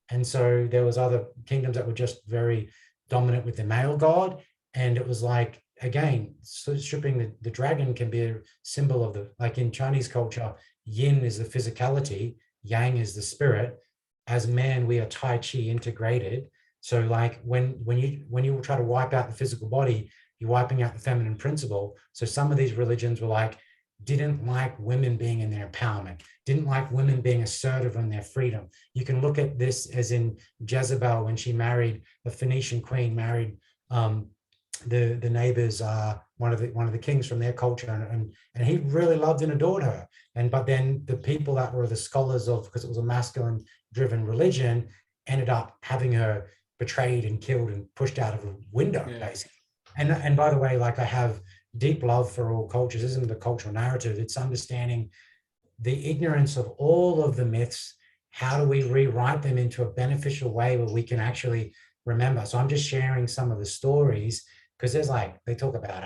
And so there was other kingdoms that were just very dominant with the male god. And it was like, again, so stripping the dragon can be a symbol of like in Chinese culture, yin is the physicality, yang is the spirit. As man, we are Taiji integrated. So like when you try to wipe out the physical body, you're wiping out the feminine principle. So some of these religions were like, didn't like women being in their empowerment, didn't like women being assertive on their freedom. You can look at this as in Jezebel, when she married the Phoenician queen, married the neighbors, one of the kings from their culture, and he really loved and adored her. But then the people that were the scholars of, because it was a masculine driven religion, ended up having her betrayed and killed and pushed out of a window, basically. And by the way, like, I have deep love for all cultures. This isn't the cultural narrative, it's understanding the ignorance of all of the myths. How do we rewrite them into a beneficial way where we can actually remember? So I'm just sharing some of the stories, because there's like, they talk about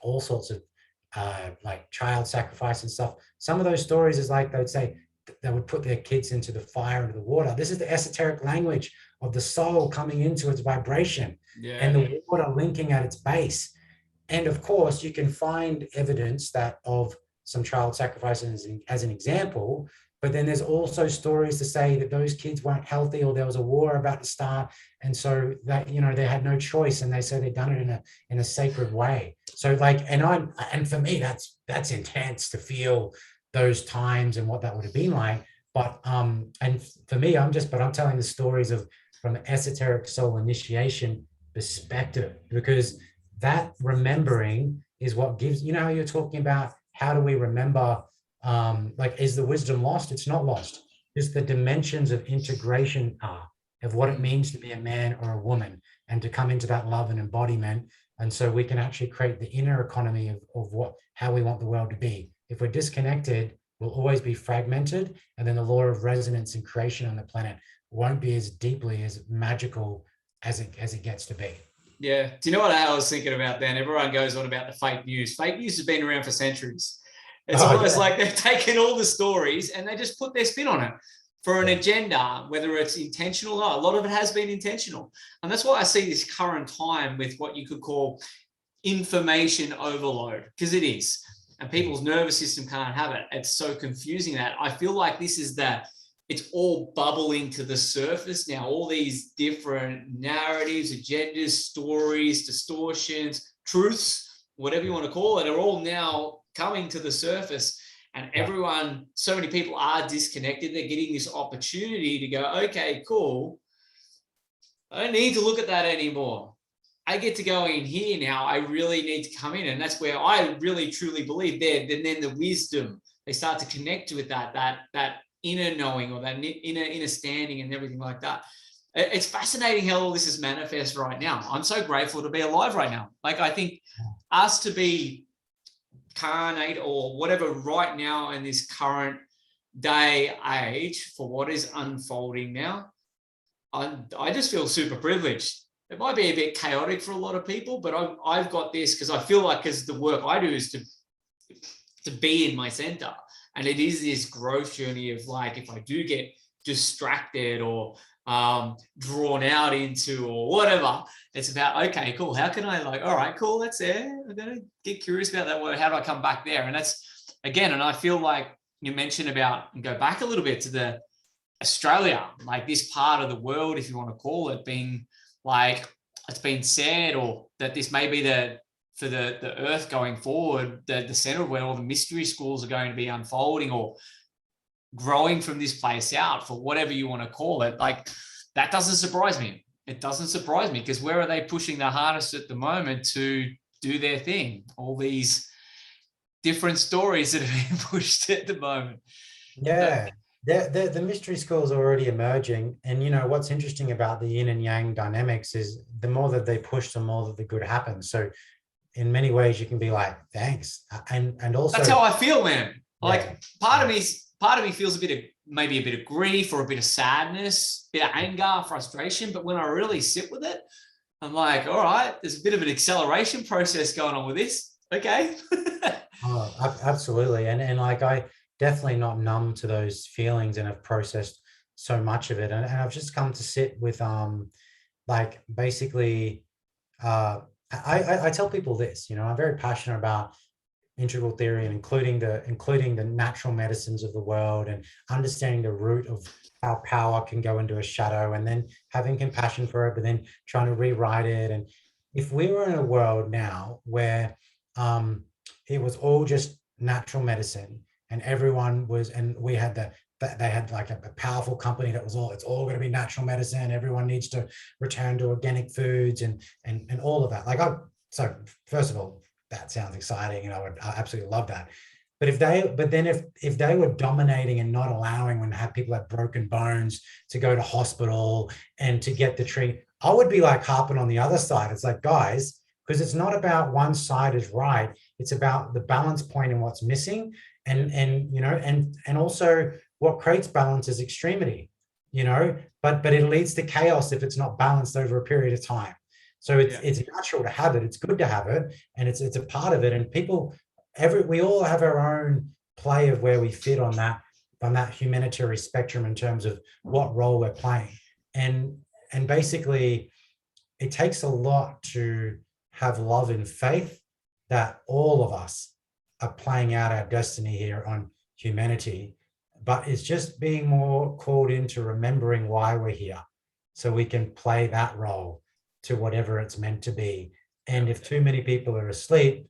all sorts of like child sacrifice and stuff. Some of those stories is like, they would say they would put their kids into the fire, into the water. This is the esoteric language of the soul coming into its vibration, and the water linking at its base. And of course, you can find evidence that of some child sacrifices as an example, but then there's also stories to say that those kids weren't healthy, or there was a war about to start, and so that, they had no choice, and they say they'd done it in a sacred way. So like, and for me, that's intense to feel those times and what that would have been like. But and for me, I'm telling the stories from an esoteric soul initiation perspective, because that remembering is what gives, how you're talking about, how do we remember, like, is the wisdom lost? It's not lost. It's the dimensions of integration of what it means to be a man or a woman, and to come into that love and embodiment. And so we can actually create the inner economy of how we want the world to be. If we're disconnected, we'll always be fragmented, and then the law of resonance and creation on the planet won't be as deeply as magical as it gets to be. Yeah. Do you know what I was thinking about then? Everyone goes on about the fake news. Fake news has been around for centuries. It's almost like they've taken all the stories and they just put their spin on it for an agenda, whether it's intentional or not. A lot of it has been intentional. And that's why I see this current time with what you could call information overload, because it is. And people's nervous system can't have it. It's so confusing that I feel like this is it's all bubbling to the surface now. All these different narratives, agendas, stories, distortions, truths, whatever you want to call it, are all now coming to the surface. And everyone, so many people are disconnected. They're getting this opportunity to go, okay, cool. I don't need to look at that anymore. I get to go in here now. I really need to come in. And that's where I really, truly believe then the wisdom, they start to connect with that inner knowing, or that inner standing and everything like that. it's fascinating how all this is manifest right now. I'm so grateful to be alive right now. Like, I think us to be carnate or whatever right now in this current day age for what is unfolding now, I just feel super privileged. It might be a bit chaotic for a lot of people, but I've got this because I feel like, because the work I do is to be in my center. And it is this growth journey of, like, if I do get distracted or drawn out into or whatever, it's about, okay, cool, how can I, like, all right, cool, that's there, I'm gonna get curious about that word, how do I come back there? And that's, again, and I feel like you mentioned about, and go back a little bit to the Australia, like this part of the world, if you want to call it, being like, it's been said, or that this may be for the earth going forward, the center of where all the mystery schools are going to be unfolding or growing from this place out, for whatever you want to call it. Like, that doesn't surprise me. It doesn't surprise me, because where are they pushing the hardest at the moment to do their thing? All these different stories that are being pushed at the moment. Yeah, the mystery schools are already emerging. And, you know, what's interesting about the yin and yang dynamics is the more that they push, the more that the good happens. So in many ways you can be like, thanks. And also, that's how I feel, man. Like, yeah, part of me feels maybe a bit of grief or a bit of sadness, a bit of anger, frustration. But when I really sit with it, I'm like, all right, there's a bit of an acceleration process going on with this. Okay. oh, absolutely. And like, I definitely not numb to those feelings and have processed so much of it. And I've just come to sit with, like, basically, I tell people this, you know, I'm very passionate about integral theory, and including the natural medicines of the world, and understanding the root of how power can go into a shadow, and then having compassion for it, but then trying to rewrite it. And if we were in a world now where it was all just natural medicine, and everyone was, and we had they had like a powerful company that was it's all going to be natural medicine, everyone needs to return to organic foods and all of that. Like, so first of all, that sounds exciting, and I absolutely love that. But if they were dominating and not allowing, when people had broken bones, to go to hospital and to get the treat, I would be like harping on the other side. It's like, guys, because it's not about one side is right. It's about the balance point and what's missing. And you know, and also what creates balance is extremity, you know, but it leads to chaos if it's not balanced over a period of time. So it's natural to have it. It's good to have it, and it's a part of it. And we all have our own play of where we fit on that humanitarian spectrum in terms of what role we're playing. And basically, it takes a lot to have love and faith that all of us are playing out our destiny here on humanity. But it's just being more called into remembering why we're here, so we can play that role to whatever it's meant to be. And if too many people are asleep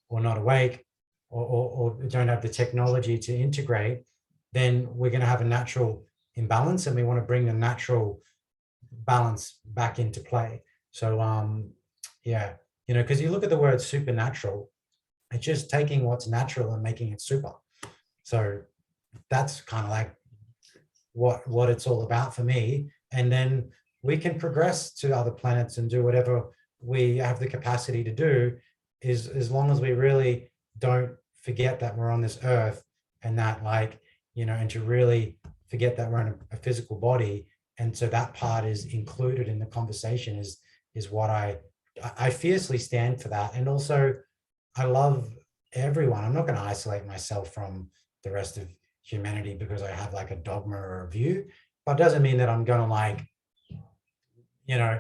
or not awake, or don't have the technology to integrate, then we're going to have a natural imbalance, and we want to bring the natural balance back into play. So yeah, you know, because you look at the word supernatural, it's just taking what's natural and making it super. So that's kind of like what it's all about for me. And then we can progress to other planets and do whatever we have the capacity to do, is as long as we really don't forget that we're on this earth, and that, like, you know, and to really forget that we're in a physical body. And so that part is included in the conversation is what I fiercely stand for that. And also, I love everyone. I'm not going to isolate myself from the rest of humanity because I have like a dogma or a view, but it doesn't mean that I'm going to, like, you know,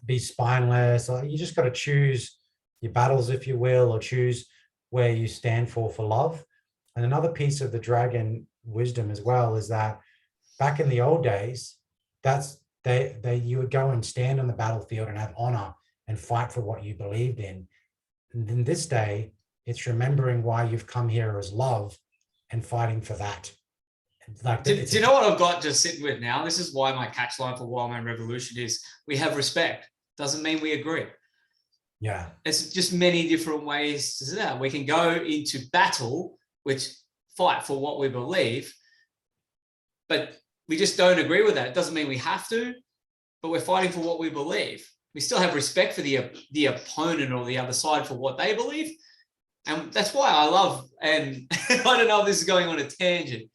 be spineless. You just got to choose your battles, if you will, or choose where you stand for love. And another piece of the dragon wisdom as well is that back in the old days, you would go and stand on the battlefield and have honor and fight for what you believed in. And in this day, it's remembering why you've come here as love and fighting for that. Like, do you know what I've got just sitting with now? This is why my catchline for Wildman Revolution is, we have respect. Doesn't mean we agree. Yeah. It's just many different ways to do that. We can go into battle, which fight for what we believe, but we just don't agree with that. It doesn't mean we have to, but we're fighting for what we believe. We still have respect for the opponent or the other side for what they believe. And that's why I love, and I don't know if this is going on a tangent.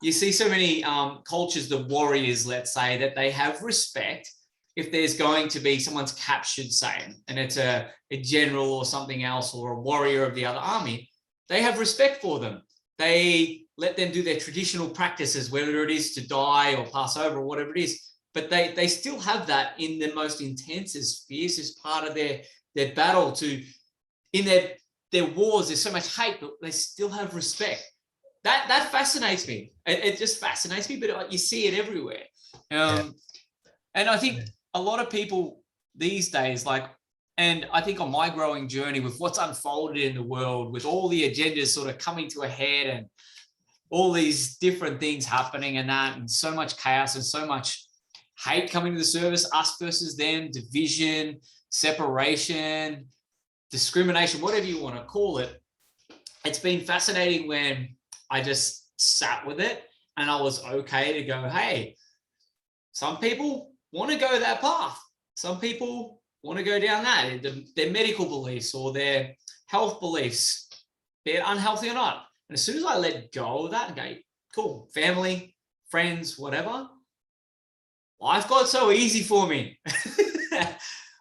You see so many cultures, the warriors, let's say, that they have respect. If there's going to be someone's captured, say, and it's a general or something else, or a warrior of the other army, they have respect for them. They let them do their traditional practices, whether it is to die or pass over or whatever it is. But they still have that in the most intensest, fiercest part of their battle. In their wars, there's so much hate, but they still have respect. That fascinates me. It just fascinates me, but you see it everywhere. And I think a lot of people these days, and I think on my growing journey with what's unfolded in the world, with all the agendas sort of coming to a head and all these different things happening and so much chaos and so much hate coming to the surface, us versus them, division, separation, discrimination, whatever you want to call it. It's been fascinating when I just sat with it and I was okay to go, hey, some people want to go that path. Some people want to go down that, their medical beliefs or their health beliefs, be it unhealthy or not. And as soon as I let go of that and go, cool, family, friends, whatever, life got so easy for me.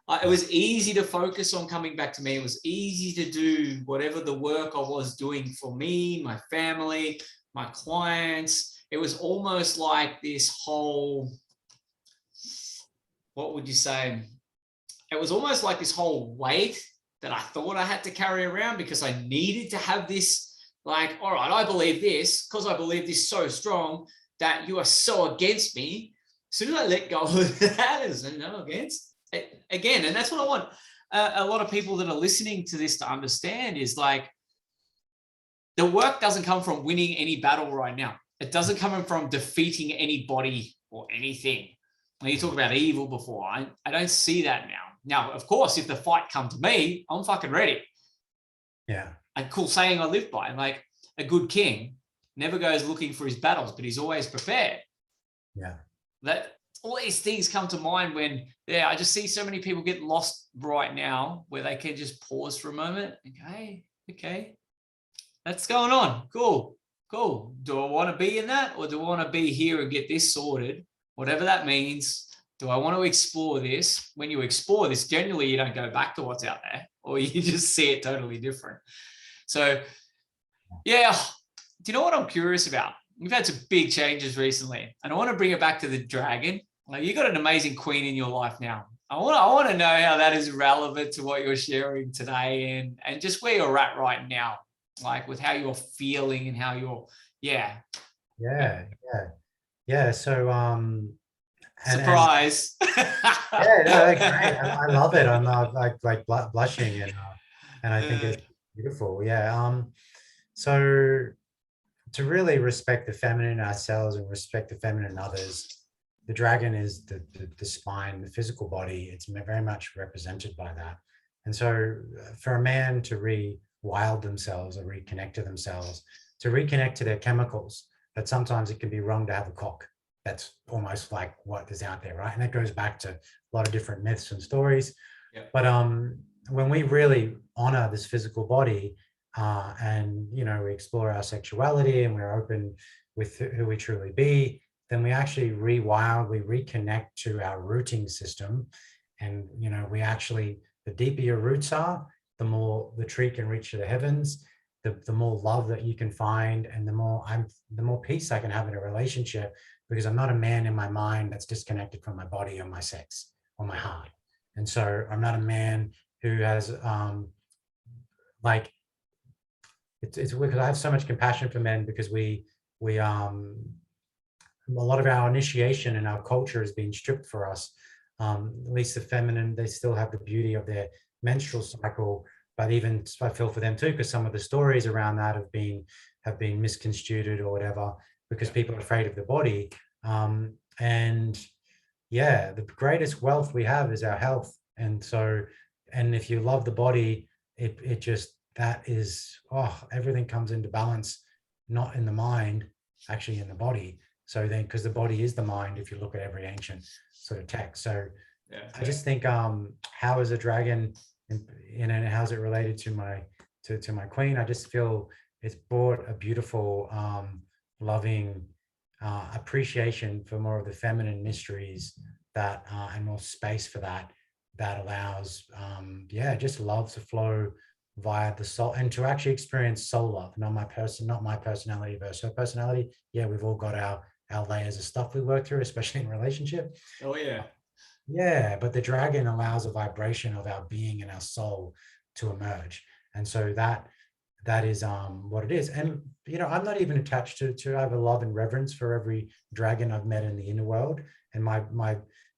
It was easy to focus on coming back to me. It was easy to do whatever the work I was doing for me, my family, my clients. It was almost like this whole, what would you say? It was almost like this whole weight that I thought I had to carry around because I needed to have this, like, all right, I believe this because I believe this so strong that you are so against me. As soon as I let go of that, as no against, again, and that's what I want a lot of people that are listening to this to understand is like, the work doesn't come from winning any battle right now. It doesn't come from defeating anybody or anything. When you talk about evil before, I don't see that now. Now, of course, if the fight comes to me, I'm fucking ready. Yeah. A cool saying I live by, like a good king never goes looking for his battles, but he's always prepared. Yeah. That all these things come to mind when, I just see so many people get lost right now where they can just pause for a moment and go, hey, okay, that's going on. Cool. Do I want to be in that, or do I want to be here and get this sorted? Whatever that means. Do I want to explore this? When you explore this, generally you don't go back to what's out there, or you just see it totally different. So, yeah, do you know what I'm curious about? We've had some big changes recently, and I want to bring it back to the dragon. Like, you got an amazing queen in your life now. I want to know how that is relevant to what you're sharing today, and just where you're at right now, like with how you're feeling and how you're, Yeah. So, surprise. Yeah, no, great. I love it. I'm like blushing, and I think it's beautiful. Yeah. So to really respect the feminine in ourselves and respect the feminine in others, the dragon is the spine, the physical body. It's very much represented by that. And so for a man to rewild themselves or reconnect to themselves, to reconnect to their chemicals, that sometimes it can be wrong to have a cock. That's almost like what is out there, right? And that goes back to a lot of different myths and stories. Yeah. But when we really honor this physical body, and we explore our sexuality and we're open with who we truly be, then we actually rewild, we reconnect to our rooting system. And we actually, the deeper your roots are, the more the tree can reach to the heavens, the more love that you can find, and the more peace I can have in a relationship, because I'm not a man in my mind that's disconnected from my body or my sex or my heart. And so I'm not a man who has it's because I have so much compassion for men, because we a lot of our initiation and our culture has been stripped for us. At least the feminine, they still have the beauty of their menstrual cycle, but even I feel for them too, because some of the stories around that have been misconstrued or whatever, because people are afraid of the body. And yeah, the greatest wealth we have is our health. And so, and if you love the body, it just, that is, everything comes into balance, not in the mind, actually in the body. So then, because the body is the mind, if you look at every ancient sort of text. So Yeah. I just think, how is a dragon, and how's it related to my queen? I just feel it's brought a beautiful, loving appreciation for more of the feminine mysteries that, and more space for that allows, just love to flow via the soul, and to actually experience soul love, not my personality versus her personality. Yeah, we've all got our layers of stuff we work through, especially in relationship. Oh yeah. Yeah, but the dragon allows a vibration of our being and our soul to emerge. And so that is what it is. And I'm not even attached to I have a love and reverence for every dragon I've met in the inner world. And my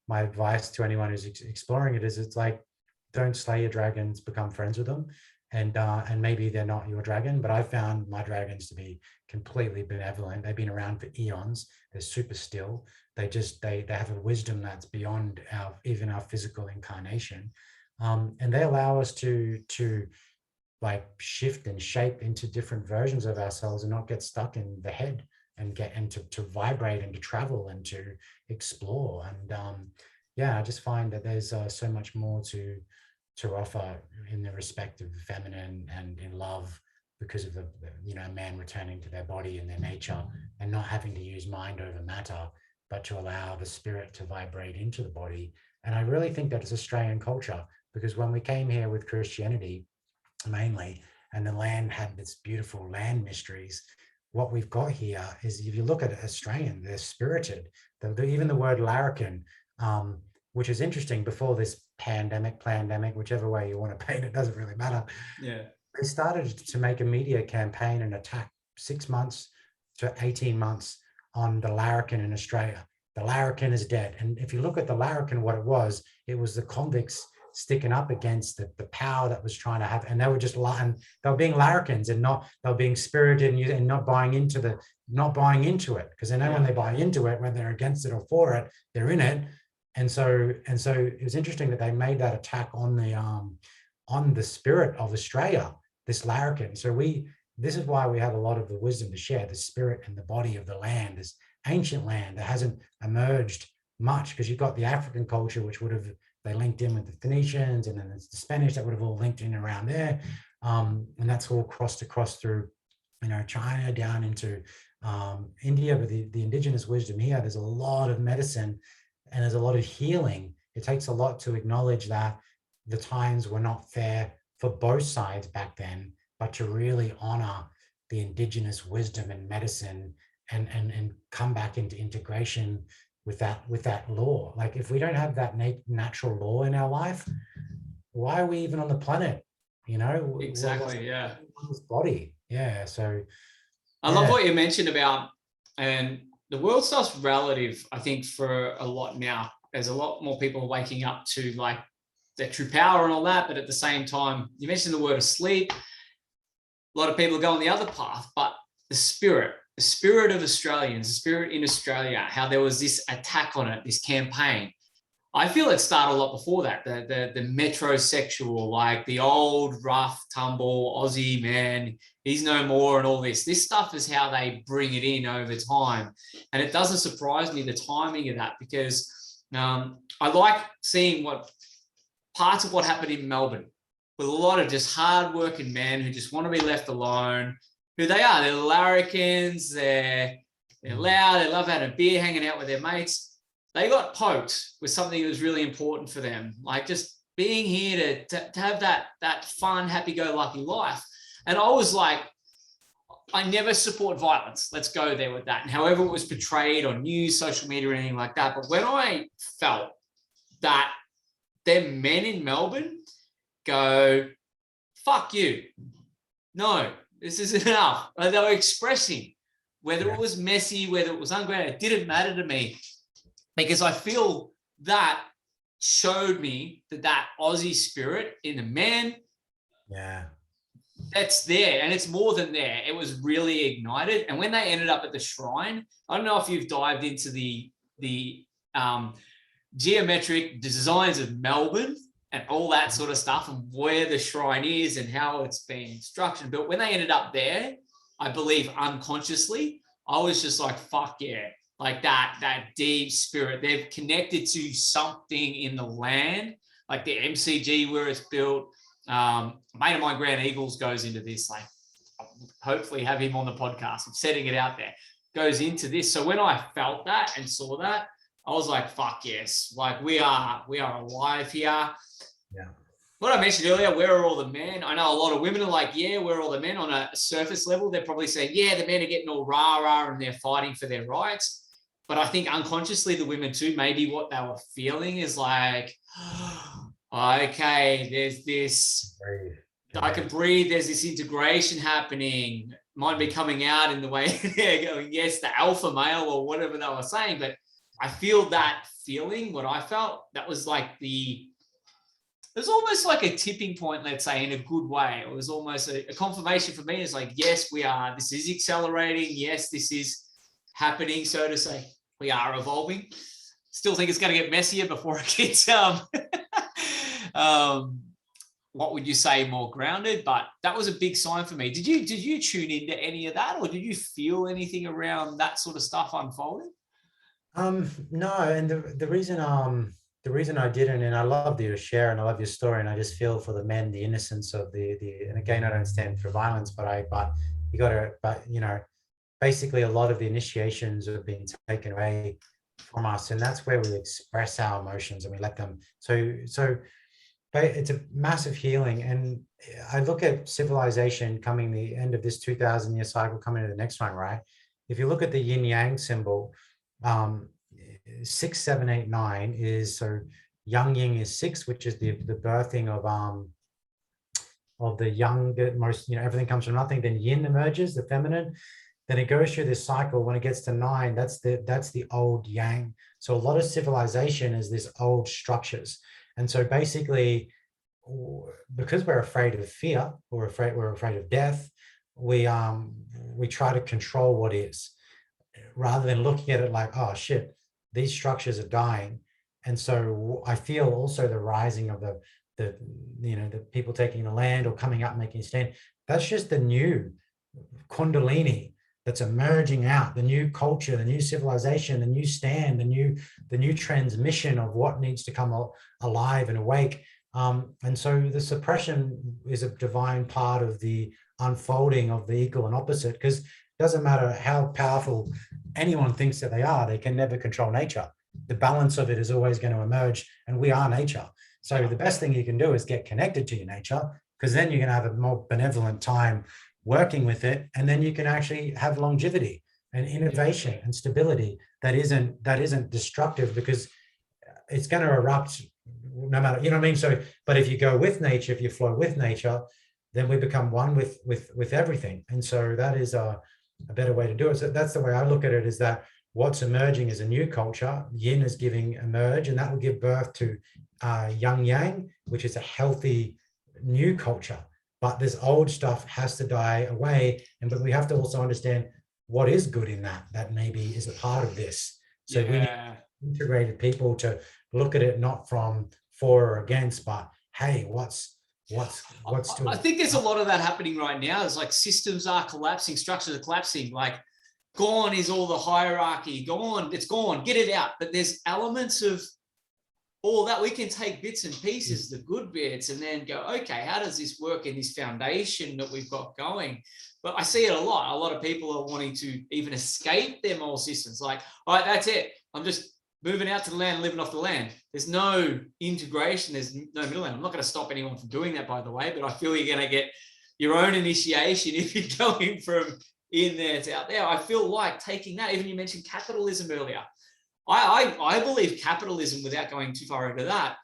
advice to anyone who's exploring it is, it's like, don't slay your dragons, become friends with them. And maybe they're not your dragon, but I found my dragons to be completely benevolent. They've been around for eons. They're super still. They have a wisdom that's beyond even our physical incarnation, and they allow us to like shift and shape into different versions of ourselves and not get stuck in the head, and to vibrate and to travel and to explore. And I just find that there's so much more to offer in the respect of the feminine and in love, because of the man returning to their body and their nature, and not having to use mind over matter, but to allow the spirit to vibrate into the body. And I really think that it's Australian culture, because when we came here with Christianity mainly, and the land had its beautiful land mysteries, what we've got here is, if you look at Australian, they're spirited. Even the word Larrikan, which is interesting, before this pandemic, whichever way you want to paint it, doesn't really matter. Yeah. They started to make a media campaign and attack 6 months to 18 months on the Larrikan in Australia. The Larrikan is dead. And if you look at the Larrikan, what it was the convicts sticking up against the power that was trying to have, and they were just lying. They were being Larrikans, and they were being spirited and not buying into it, because they know when they buy into it, whether they're against it or for it, they're in it. And so it was interesting that they made that attack on the spirit of Australia, this Larrikan. So this is why we have a lot of the wisdom to share, the spirit and the body of the land, this ancient land that hasn't emerged much, because you've got the African culture, which they linked in with the Phoenicians, and then there's the Spanish that would have all linked in around there. And that's all crossed across through, China down into India. But the indigenous wisdom here, there's a lot of medicine and there's a lot of healing. It takes a lot to acknowledge that the times were not fair for both sides back then, but to really honor the indigenous wisdom and medicine, and come back into integration with that law. Like, if we don't have that natural law in our life, why are we even on the planet? Exactly. Yeah. This body. Yeah. So I love what you mentioned about, and the world stuff's relative, I think, for a lot now. There's a lot more people waking up to like their true power and all that. But at the same time, you mentioned the word asleep. A lot of people go on the other path, but the spirit of Australians, the spirit in Australia, how there was this attack on it, this campaign. I feel it started a lot before that. The metrosexual, like the old rough tumble Aussie man, he's no more, and all this. This stuff is how they bring it in over time. And it doesn't surprise me, the timing of that, because I like seeing parts of what happened in Melbourne, with a lot of just hard-working men who just want to be left alone. Who they are? They're Larrikans. They're loud. They love having a beer, hanging out with their mates. They got poked with something that was really important for them, like just being here to have that fun, happy-go-lucky life. And I was like, I never support violence. Let's go there with that. And however it was portrayed on news, social media, or anything like that. But when I felt that them men in Melbourne go, fuck you. No, this isn't enough. They were expressing, whether it was messy, whether it was ungrateful, it didn't matter to me, because I feel that showed me that Aussie spirit in the man, that's there, and it's more than there. It was really ignited. And when they ended up at the shrine, I don't know if you've dived into the geometric designs of Melbourne and all that sort of stuff, and where the shrine is and how it's been structured. But when they ended up there, I believe unconsciously, I was just like, fuck yeah, like that deep spirit. They've connected to something in the land, like the MCG where it's built. A mate of mine, Grant Eagles, goes into this. Like, I'll hopefully have him on the podcast. I'm setting it out there. Goes into this. So when I felt that and saw that, I was like, fuck yes. Like we are alive here. Yeah. What I mentioned earlier, where are all the men? I know a lot of women are like, yeah, where are all the men? On a surface level, they're probably saying, yeah, the men are getting all rah-rah and they're fighting for their rights. But I think unconsciously the women too, maybe what they were feeling is like, okay, there's this, I can breathe, there's this integration happening, might be coming out in the way they're going, yes, the alpha male or whatever they were saying. But I feel that feeling, what I felt, that was like it was almost like a tipping point, let's say, in a good way. It was almost a confirmation for me. It's like, yes, this is accelerating. Yes, this is happening, so to say. We are evolving. Still think it's going to get messier before it gets, what would you say, more grounded? But that was a big sign for me. Did you tune into any of that, or did you feel anything around that sort of stuff unfolding? No, and the reason I didn't, and I love you to share, and I love your story, and I just feel for the men, the innocence of and again, I don't stand for violence, but you know, basically a lot of the initiations have been taken away from us, and that's where we express our emotions and we let them. But it's a massive healing, and I look at civilization coming the end of this 2,000-year cycle, coming to the next one, right? If you look at the yin yang symbol, 6, 7, 8, 9 is, so young yin is 6, which is the birthing of the younger, most, everything comes from nothing. Then yin emerges, the feminine. Then it goes through this cycle. When it gets to 9, that's the old yang. So a lot of civilization is this old structures. And so basically, because we're afraid of fear, we're afraid of death, we try to control what is, rather than looking at it like, oh shit, these structures are dying. And so I feel also the rising of the people taking the land or coming up making a stand. That's just the new kundalini that's emerging out, the new culture, the new civilization, the new stand, the new transmission of what needs to come alive and awake. And so the suppression is a divine part of the unfolding of the equal and opposite, because it doesn't matter how powerful anyone thinks that they are, they can never control nature. The balance of it is always going to emerge, and we are nature. So the best thing you can do is get connected to your nature, because then you're going to have a more benevolent time working with it, and then you can actually have longevity and innovation and stability that isn't destructive, because it's going to erupt no matter, you know what I mean? So, but if you go with nature, if you flow with nature, then we become one with everything. And so that is a better way to do it. So that's the way I look at it, is that what's emerging is a new culture. Yin is giving emerge, and that will give birth to yang yang, which is a healthy new culture. But this old stuff has to die away. But we have to also understand what is good in that maybe is a part of this. So we need integrated people to look at it not from for or against, but hey, what's I think there's a lot of that happening right now. It's like systems are collapsing, structures are collapsing. Like, gone is all the hierarchy. Gone, it's gone. Get it out. But there's elements of all that we can take bits and pieces, the good bits, and then go, okay, how does this work in this foundation that we've got going? But I see it a lot. A lot of people are wanting to even escape their moral systems. Like, all right, that's it. I'm just moving out to the land and living off the land. There's no integration. There's no middle land. I'm not going to stop anyone from doing that, by the way, but I feel you're going to get your own initiation if you're going from in there to out there. I feel like taking that, even you mentioned capitalism earlier. I believe capitalism, without going too far into that,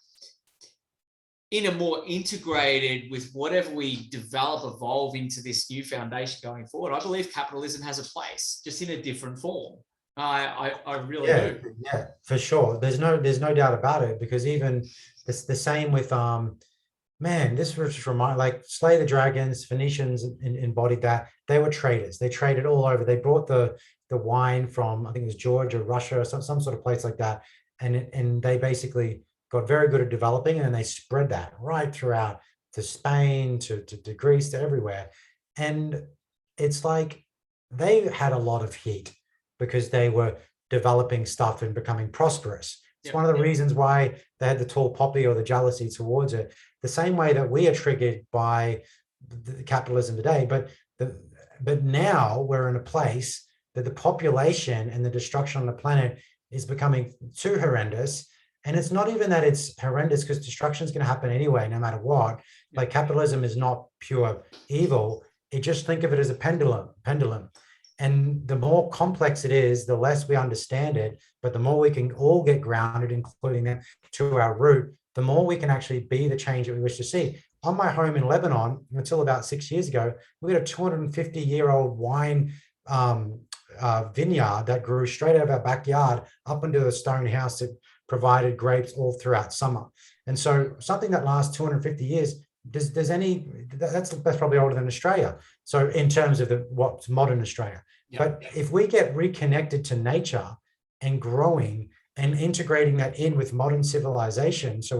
in a more integrated with whatever we develop, evolve into this new foundation going forward, I believe capitalism has a place, just in a different form. I really do. Yeah, for sure. There's no doubt about it, because even it's the same with man, this was just like Slay the Dragons, Phoenicians embodied that. They were traders. They traded all over. They brought the wine from, I think it was Georgia, Russia, or some sort of place like that. And they basically got very good at developing, and they spread that right throughout to Spain, to Greece, to everywhere. And it's like they had a lot of heat because they were developing stuff and becoming prosperous. It's Yep. one of the reasons why they had the tall poppy or the jealousy towards it. The same way that we are triggered by the capitalism today, but now we're in a place that the population and the destruction on the planet is becoming too horrendous. And it's not even that it's horrendous, because destruction is going to happen anyway, no matter what. Like, capitalism is not pure evil. It just, think of it as a pendulum. And the more complex it is, the less we understand it, but the more we can all get grounded, including them, to our root, the more we can actually be the change that we wish to see. On my home in Lebanon, until about 6 years ago, we had a 250-year-old wine vineyard that grew straight out of our backyard up into a stone house that provided grapes all throughout summer. And so something that lasts 250 years, that's probably older than Australia. So in terms of what's modern Australia. But if we get reconnected to nature and growing and integrating that in with modern civilization, so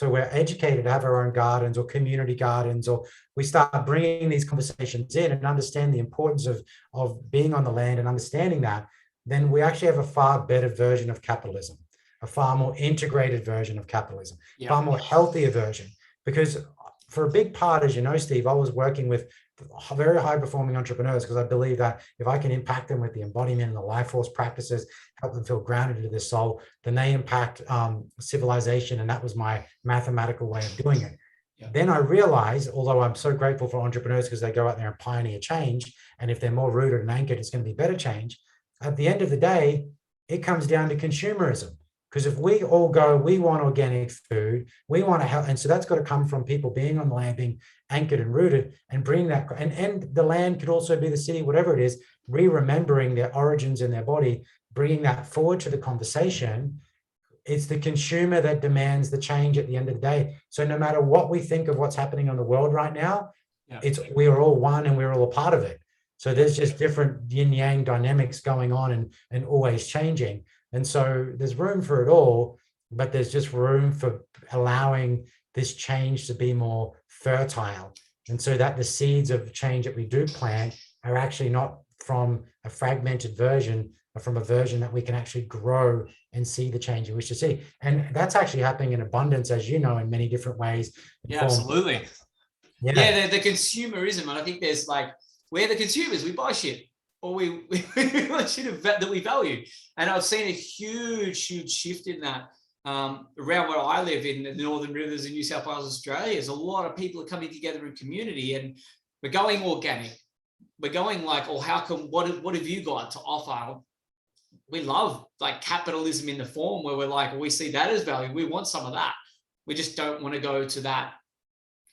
we're educated to have our own gardens or community gardens, or we start bringing these conversations in and understand the importance of being on the land and understanding that, then we actually have a far better version of capitalism, a far more integrated version of capitalism, far more healthier version. Because for a big part, as you know, Steve, I was working with very high performing entrepreneurs, because I believe that if I can impact them with the embodiment and the life force practices, help them feel grounded into their soul, then they impact civilization. And that was my mathematical way of doing it. Then I realized, although I'm so grateful for entrepreneurs because they go out there and pioneer change, and if they're more rooted and anchored, it's going to be better change. At the end of the day, it comes down to consumerism. Because if we all go, we want organic food, we want to help, and so that's got to come from people being on the land, being anchored and rooted, and bring that, and the land could also be the city, whatever it is, remembering their origins in their body, bringing that forward to the conversation. It's the consumer that demands the change at the end of the day. So no matter what we think of what's happening on the world right now, we are all one and we're all a part of it. So there's just different yin yang dynamics going on and always changing. And so there's room for it all, but there's just room for allowing this change to be more fertile. And so that the seeds of change that we do plant are actually not from a fragmented version, but from a version that we can actually grow and see the change we wish to see. And that's actually happening in abundance, as you know, in many different ways. Yeah, absolutely. Yeah, the consumerism. And I think there's like, we're the consumers, we buy shit. Or we shit that we value. And I've seen a huge shift in that around where I live in the Northern Rivers in New South Wales, Australia. There's a lot of people are coming together in community, and we're going organic. We're going like, oh, what have you got to offer? We love like capitalism in the form where we're like, well, we see that as value. We want some of that. We just don't want to go to that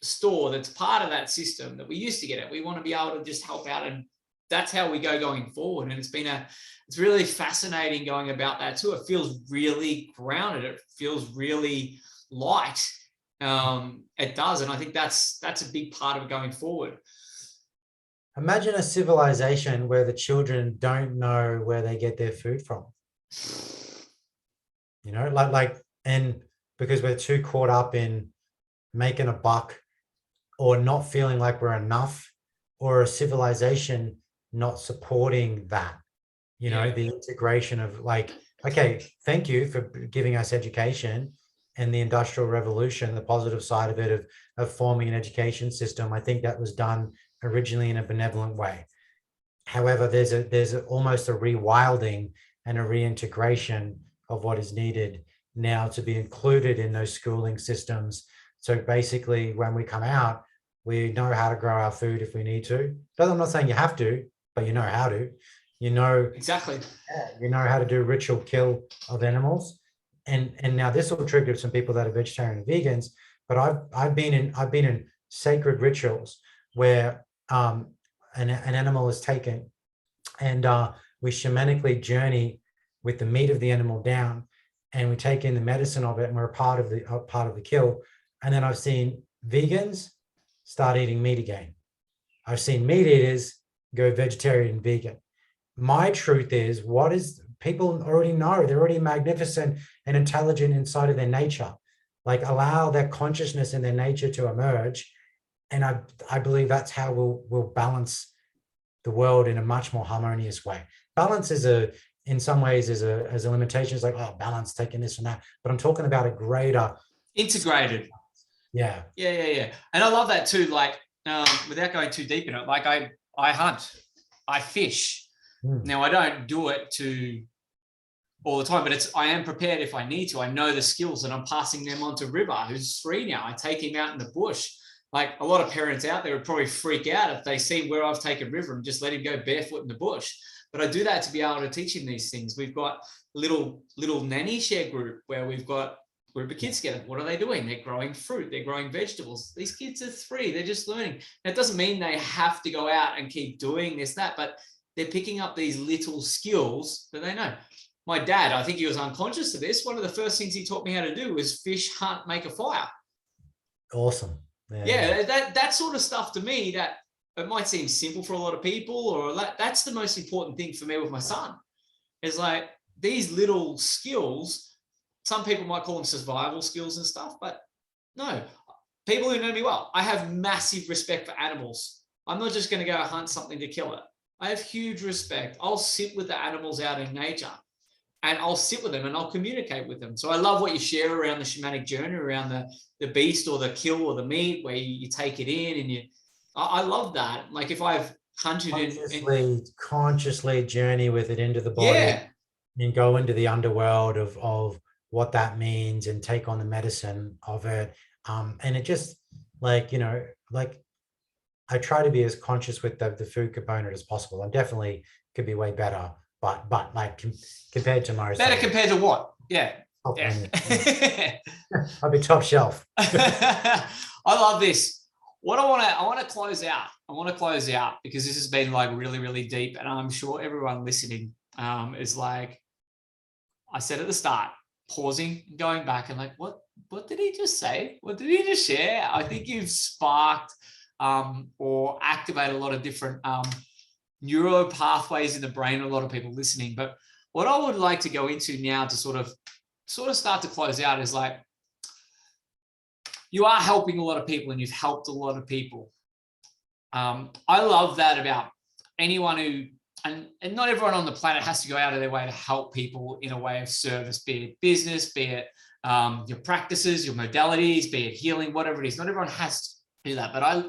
store that's part of that system that we used to get at. We want to be able to just help out, and that's how we go going forward. And it's really fascinating going about that too. It feels really grounded. It feels really light. It does. And I think that's a big part of it going forward. Imagine a civilization where the children don't know where they get their food from. You know, and because we're too caught up in making a buck or not feeling like we're enough, or a civilization not supporting that, you know, the integration of like, okay, thank you for giving us education and the Industrial Revolution, the positive side of it, of forming an education system. I think that was done originally in a benevolent way. However, there's almost a rewilding and a reintegration of what is needed now to be included in those schooling systems. So basically, when we come out, we know how to grow our food if we need to. I'm not saying you have to, but you know how to. You know exactly. You know how to do ritual kill of animals, and now this will trigger some people that are vegetarian and vegans. But I've been in sacred rituals where an animal is taken, and we shamanically journey with the meat of the animal down, and we take in the medicine of it, and we're a part of the kill. And then I've seen vegans start eating meat again. I've seen meat eaters go vegetarian and vegan. My truth is, people already know, they're already magnificent and intelligent inside of their nature. Like, allow their consciousness and their nature to emerge. And I believe that's how we'll balance the world in a much more harmonious way. Balance is in some ways is a limitation. It's like, oh, balance, taking this and that. But I'm talking about a greater integrated. Yeah. And I love that too. Like, without going too deep in it, like I hunt, I fish. Now I don't do it to all the time, but I am prepared if I need to. I know the skills and I'm passing them on to River, who's 3 now. I take him out in the bush. Like, a lot of parents out there would probably freak out if they see where I've taken River and just let him go barefoot in the bush. But I do that to be able to teach him these things. We've got little nanny share group where we've got a group of kids together. What are they doing? They're growing fruit. They're growing vegetables. These kids are 3. They're just learning. That doesn't mean they have to go out and keep doing this, that, but they're picking up these little skills that they know. My dad, I think he was unconscious of this. One of the first things he taught me how to do was fish, hunt, make a fire. Awesome. Yeah, that sort of stuff to me, that it might seem simple for a lot of people, or that's the most important thing for me with my son. Is like these little skills. Some people might call them survival skills and stuff, but no, people who know me well, I have massive respect for animals. I'm not just going to go hunt something to kill it. I have huge respect. I'll sit with the animals out in nature, and I'll sit with them and I'll communicate with them. So I love what you share around the shamanic journey, around the beast or the kill or the meat, where you take it in and I love that. Like, if I've hunted consciously journey with it into the body, and go into the underworld of what that means and take on the medicine of it. And it just, like, like, I try to be as conscious with the food component as possible. I'm definitely could be way better, but like compared to most. Better compared to what? Yeah. I'll be top shelf. I love this. What I want to close out. I want to close out because this has been like really, really deep, and I'm sure everyone listening is like, I said at the start, pausing, going back, and like, what did he just say? What did he just share? I think you've sparked or activated a lot of different neuro pathways in the brain. A lot of people listening, but what I would like to go into now to sort of start to close out is like, you are helping a lot of people and you've helped a lot of people. I love that about anyone who, and not everyone on the planet has to go out of their way to help people in a way of service, be it business, be it your practices, your modalities, be it healing, whatever it is. Not everyone has to do that, but I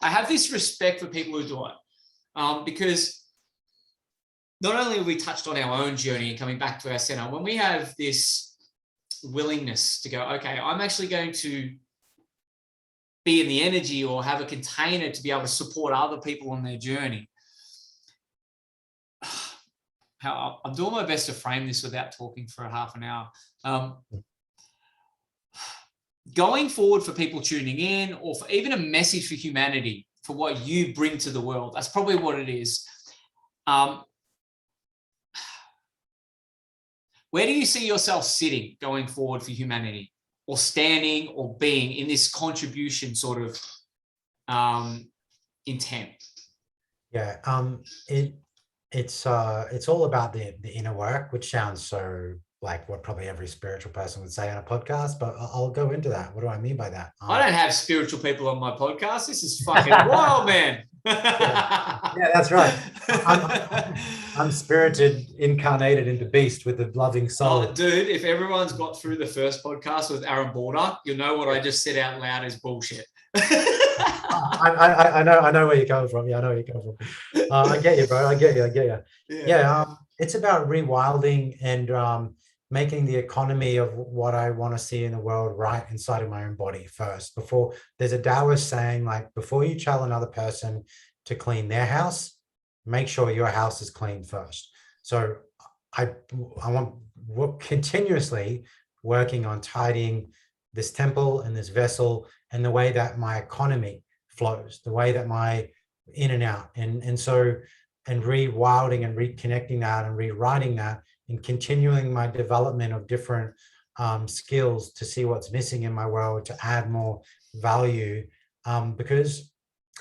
have this respect for people who do it, because not only have we touched on our own journey and coming back to our center, when we have this willingness to go, okay, I'm actually going to be in the energy or have a container to be able to support other people on their journey. I'm doing my best to frame this without talking for a half an hour. Going forward, for people tuning in, or for even a message for humanity, for what you bring to the world, that's probably what it is. Where do you see yourself sitting going forward for humanity, or standing or being in this contribution sort of intent? Yeah, it's all about the inner work, which sounds so like what probably every spiritual person would say on a podcast, but I'll go into that. What do I mean by that? I don't have spiritual people on my podcast. This is fucking wild, man. Yeah, that's right. I'm spirited, incarnated into beast with a loving soul. Oh, dude, if everyone's got through the first podcast with Aaron Border, you'll know what I just said out loud is bullshit. I know where you're coming from. Yeah, I know where you're coming from. I get you, bro. I get you. Yeah, it's about rewilding and making the economy of what I want to see in the world right inside of my own body first. Before, there's a Taoist saying, like, before you tell another person to clean their house, make sure your house is clean first. So I want continuously working on tidying this temple and this vessel and the way that my economy flows, the way that my in and out, and rewilding and reconnecting that and rewriting that and continuing my development of different skills to see what's missing in my world, to add more value, because,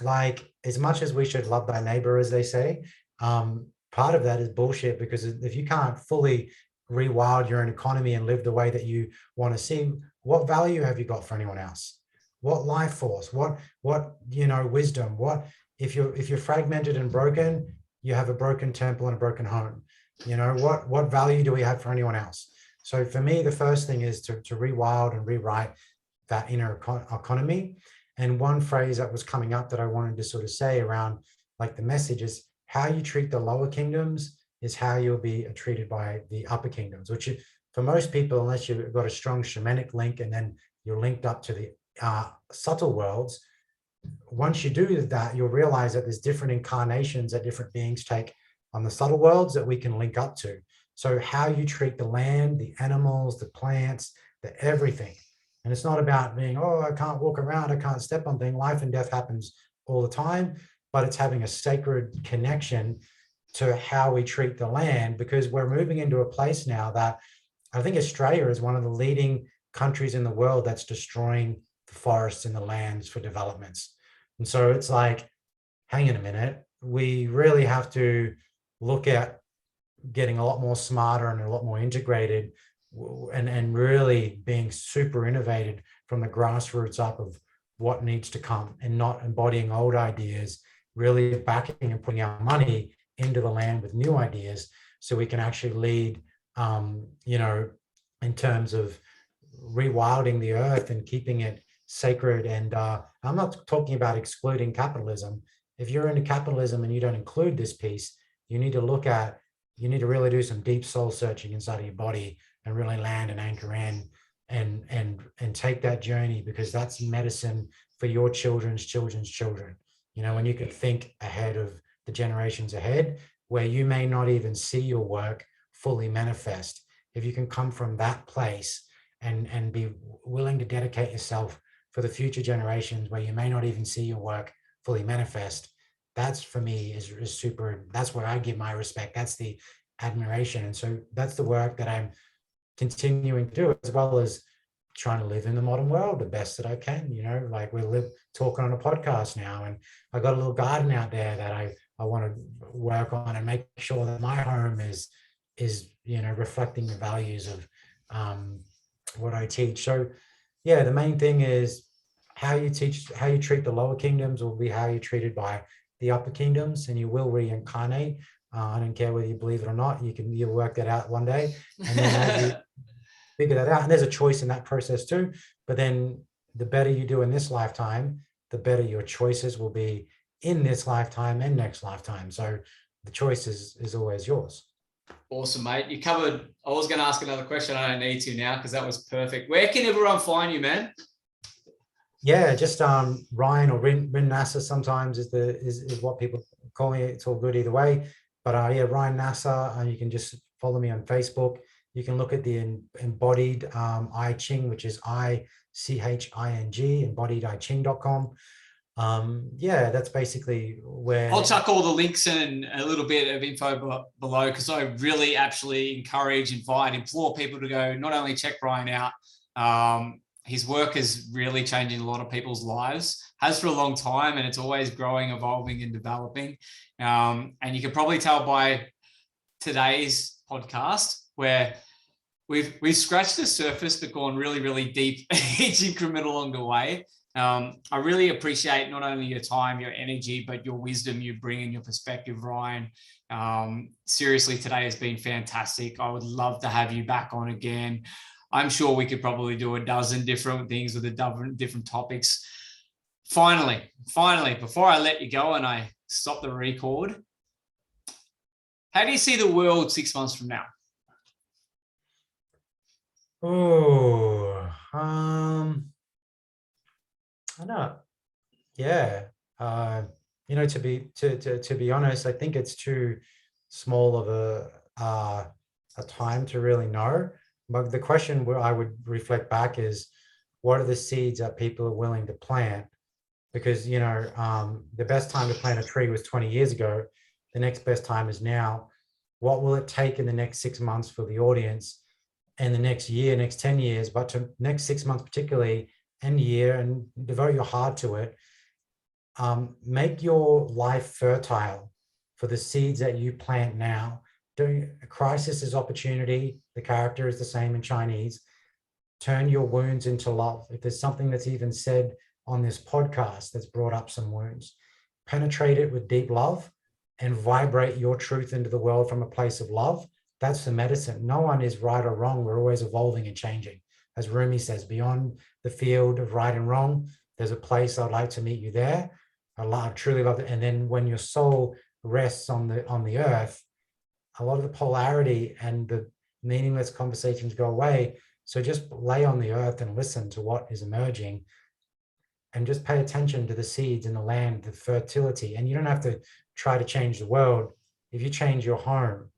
like, as much as we should love thy neighbor, as they say, part of that is bullshit, because if you can't fully rewild your own economy and live the way that you want to see, what value have you got for anyone else? What life force? What wisdom? What if you're fragmented and broken, you have a broken temple and a broken home. You know, what value do we have for anyone else? So for me, the first thing is to rewild and rewrite that inner economy. And one phrase that was coming up that I wanted to sort of say around like the message is how you treat the lower kingdoms is how you'll be treated by the upper kingdoms, which for most people, unless you've got a strong shamanic link and then you're linked up to the subtle worlds, once you do that, you'll realize that there's different incarnations that different beings take on the subtle worlds that we can link up to. So how you treat the land, the animals, the plants, the everything. And it's not about being, oh, I can't walk around, I can't step on things. Life and death happens all the time, but it's having a sacred connection to how we treat the land, because we're moving into a place now that I think Australia is one of the leading countries in the world that's destroying the forests and the lands for developments. And so it's like, hang on a minute, we really have to look at getting a lot more smarter and a lot more integrated and really being super innovated from the grassroots up of what needs to come, and not embodying old ideas, really backing and putting our money into the land with new ideas so we can actually lead, you know, in terms of rewilding the earth and keeping it sacred. And I'm not talking about excluding capitalism. If you're into capitalism and you don't include this piece, you need to look at, you need to really do some deep soul searching inside of your body and really land and anchor in and take that journey, because that's medicine for your children's children's children. You know, when you could think ahead of the generations ahead, where you may not even see your work fully manifest. If you can come from that place and be willing to dedicate yourself for the future generations where you may not even see your work fully manifest, that's for me is super, that's where I give my respect. That's the admiration. And so that's the work that I'm continuing to do, as well as trying to live in the modern world the best that I can. You know, like we're talking on a podcast now, and I got a little garden out there that I want to work on and make sure that my home is, you know, reflecting the values of what I teach. So yeah, the main thing is how you treat the lower kingdoms will be how you're treated by the upper kingdoms, and you will reincarnate. I don't care whether you believe it or not. You'll work that out one day, and then as you figure that out, and there's a choice in that process too. But then the better you do in this lifetime, the better your choices will be in this lifetime and next lifetime. So the choice is always yours. Awesome, mate. You covered, I was going to ask another question. I don't need to now because that was perfect. Where can everyone find you, man? Yeah, just Rhyn or Rhyn Nasser sometimes is what people call me. It's all good either way. But yeah, Rhyn Nasser, and you can just follow me on Facebook. You can look at the Embodied IChing, which is IChing, embodiediching.com. Yeah, that's basically where I'll chuck all the links and a little bit of info below, because I really actually encourage, invite, implore people to go not only check Rhyn out. His work is really changing a lot of people's lives, has for a long time, and it's always growing, evolving, and developing. And you can probably tell by today's podcast where we've scratched the surface but gone really, really deep each increment along the way. I really appreciate not only your time, your energy, but your wisdom you bring and your perspective, Rhyn. Seriously, today has been fantastic. I would love to have you back on again. I'm sure we could probably do a dozen different things with different topics. Finally, before I let you go and I stop the record, how do you see the world 6 months from now? Oh, I know. Yeah. You know, to be honest, I think it's too small of a time to really know. But the question where I would reflect back is, what are the seeds that people are willing to plant? Because, you know, the best time to plant a tree was 20 years ago. The next best time is now. What will it take in the next 6 months for the audience, and the next year, next 10 years, but to next 6 months particularly, and year, and devote your heart to it. Make your life fertile for the seeds that you plant now. A crisis is opportunity. The character is the same in Chinese. Turn your wounds into love. If there's something that's even said on this podcast that's brought up some wounds, penetrate it with deep love and vibrate your truth into the world from a place of love. That's the medicine. No one is right or wrong. We're always evolving and changing. As Rumi says, beyond the field of right and wrong, there's a place I'd like to meet you there. I truly love it. And then when your soul rests on the earth, a lot of the polarity and the meaningless conversations go away. So just lay on the earth and listen to what is emerging, and just pay attention to the seeds in the land, the fertility. And you don't have to try to change the world. If you change your home,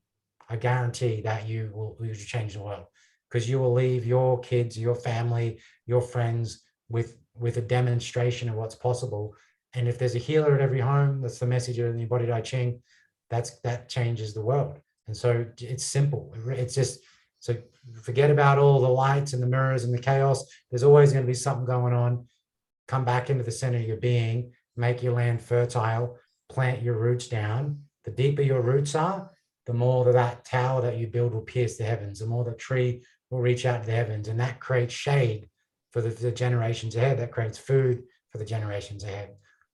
I guarantee that you will change the world, because you will leave your kids, your family, your friends with a demonstration of what's possible. And if there's a healer at every home, that's the message of the Embodied IChing, that changes the world. And so it's simple. It's just, so forget about all the lights and the mirrors and the chaos. There's always going to be something going on. Come back into the center of your being, make your land fertile, plant your roots down. The deeper your roots are, the more that tower that you build will pierce the heavens, the more the tree will reach out to the heavens, and that creates shade for the generations ahead. That creates food for the generations ahead.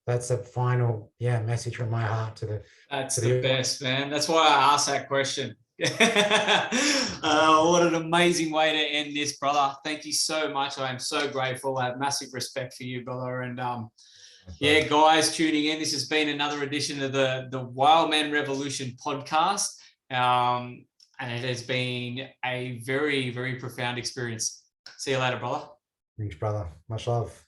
That's a final, message from my heart to the. That's the best, man. That's why I asked that question. What an amazing way to end this, brother. Thank you so much. I am so grateful. I have massive respect for you, brother. And guys tuning in, this has been another edition of the Wild Man Revolution podcast. And it has been a very, very profound experience. See you later, brother. Thanks, brother. Much love.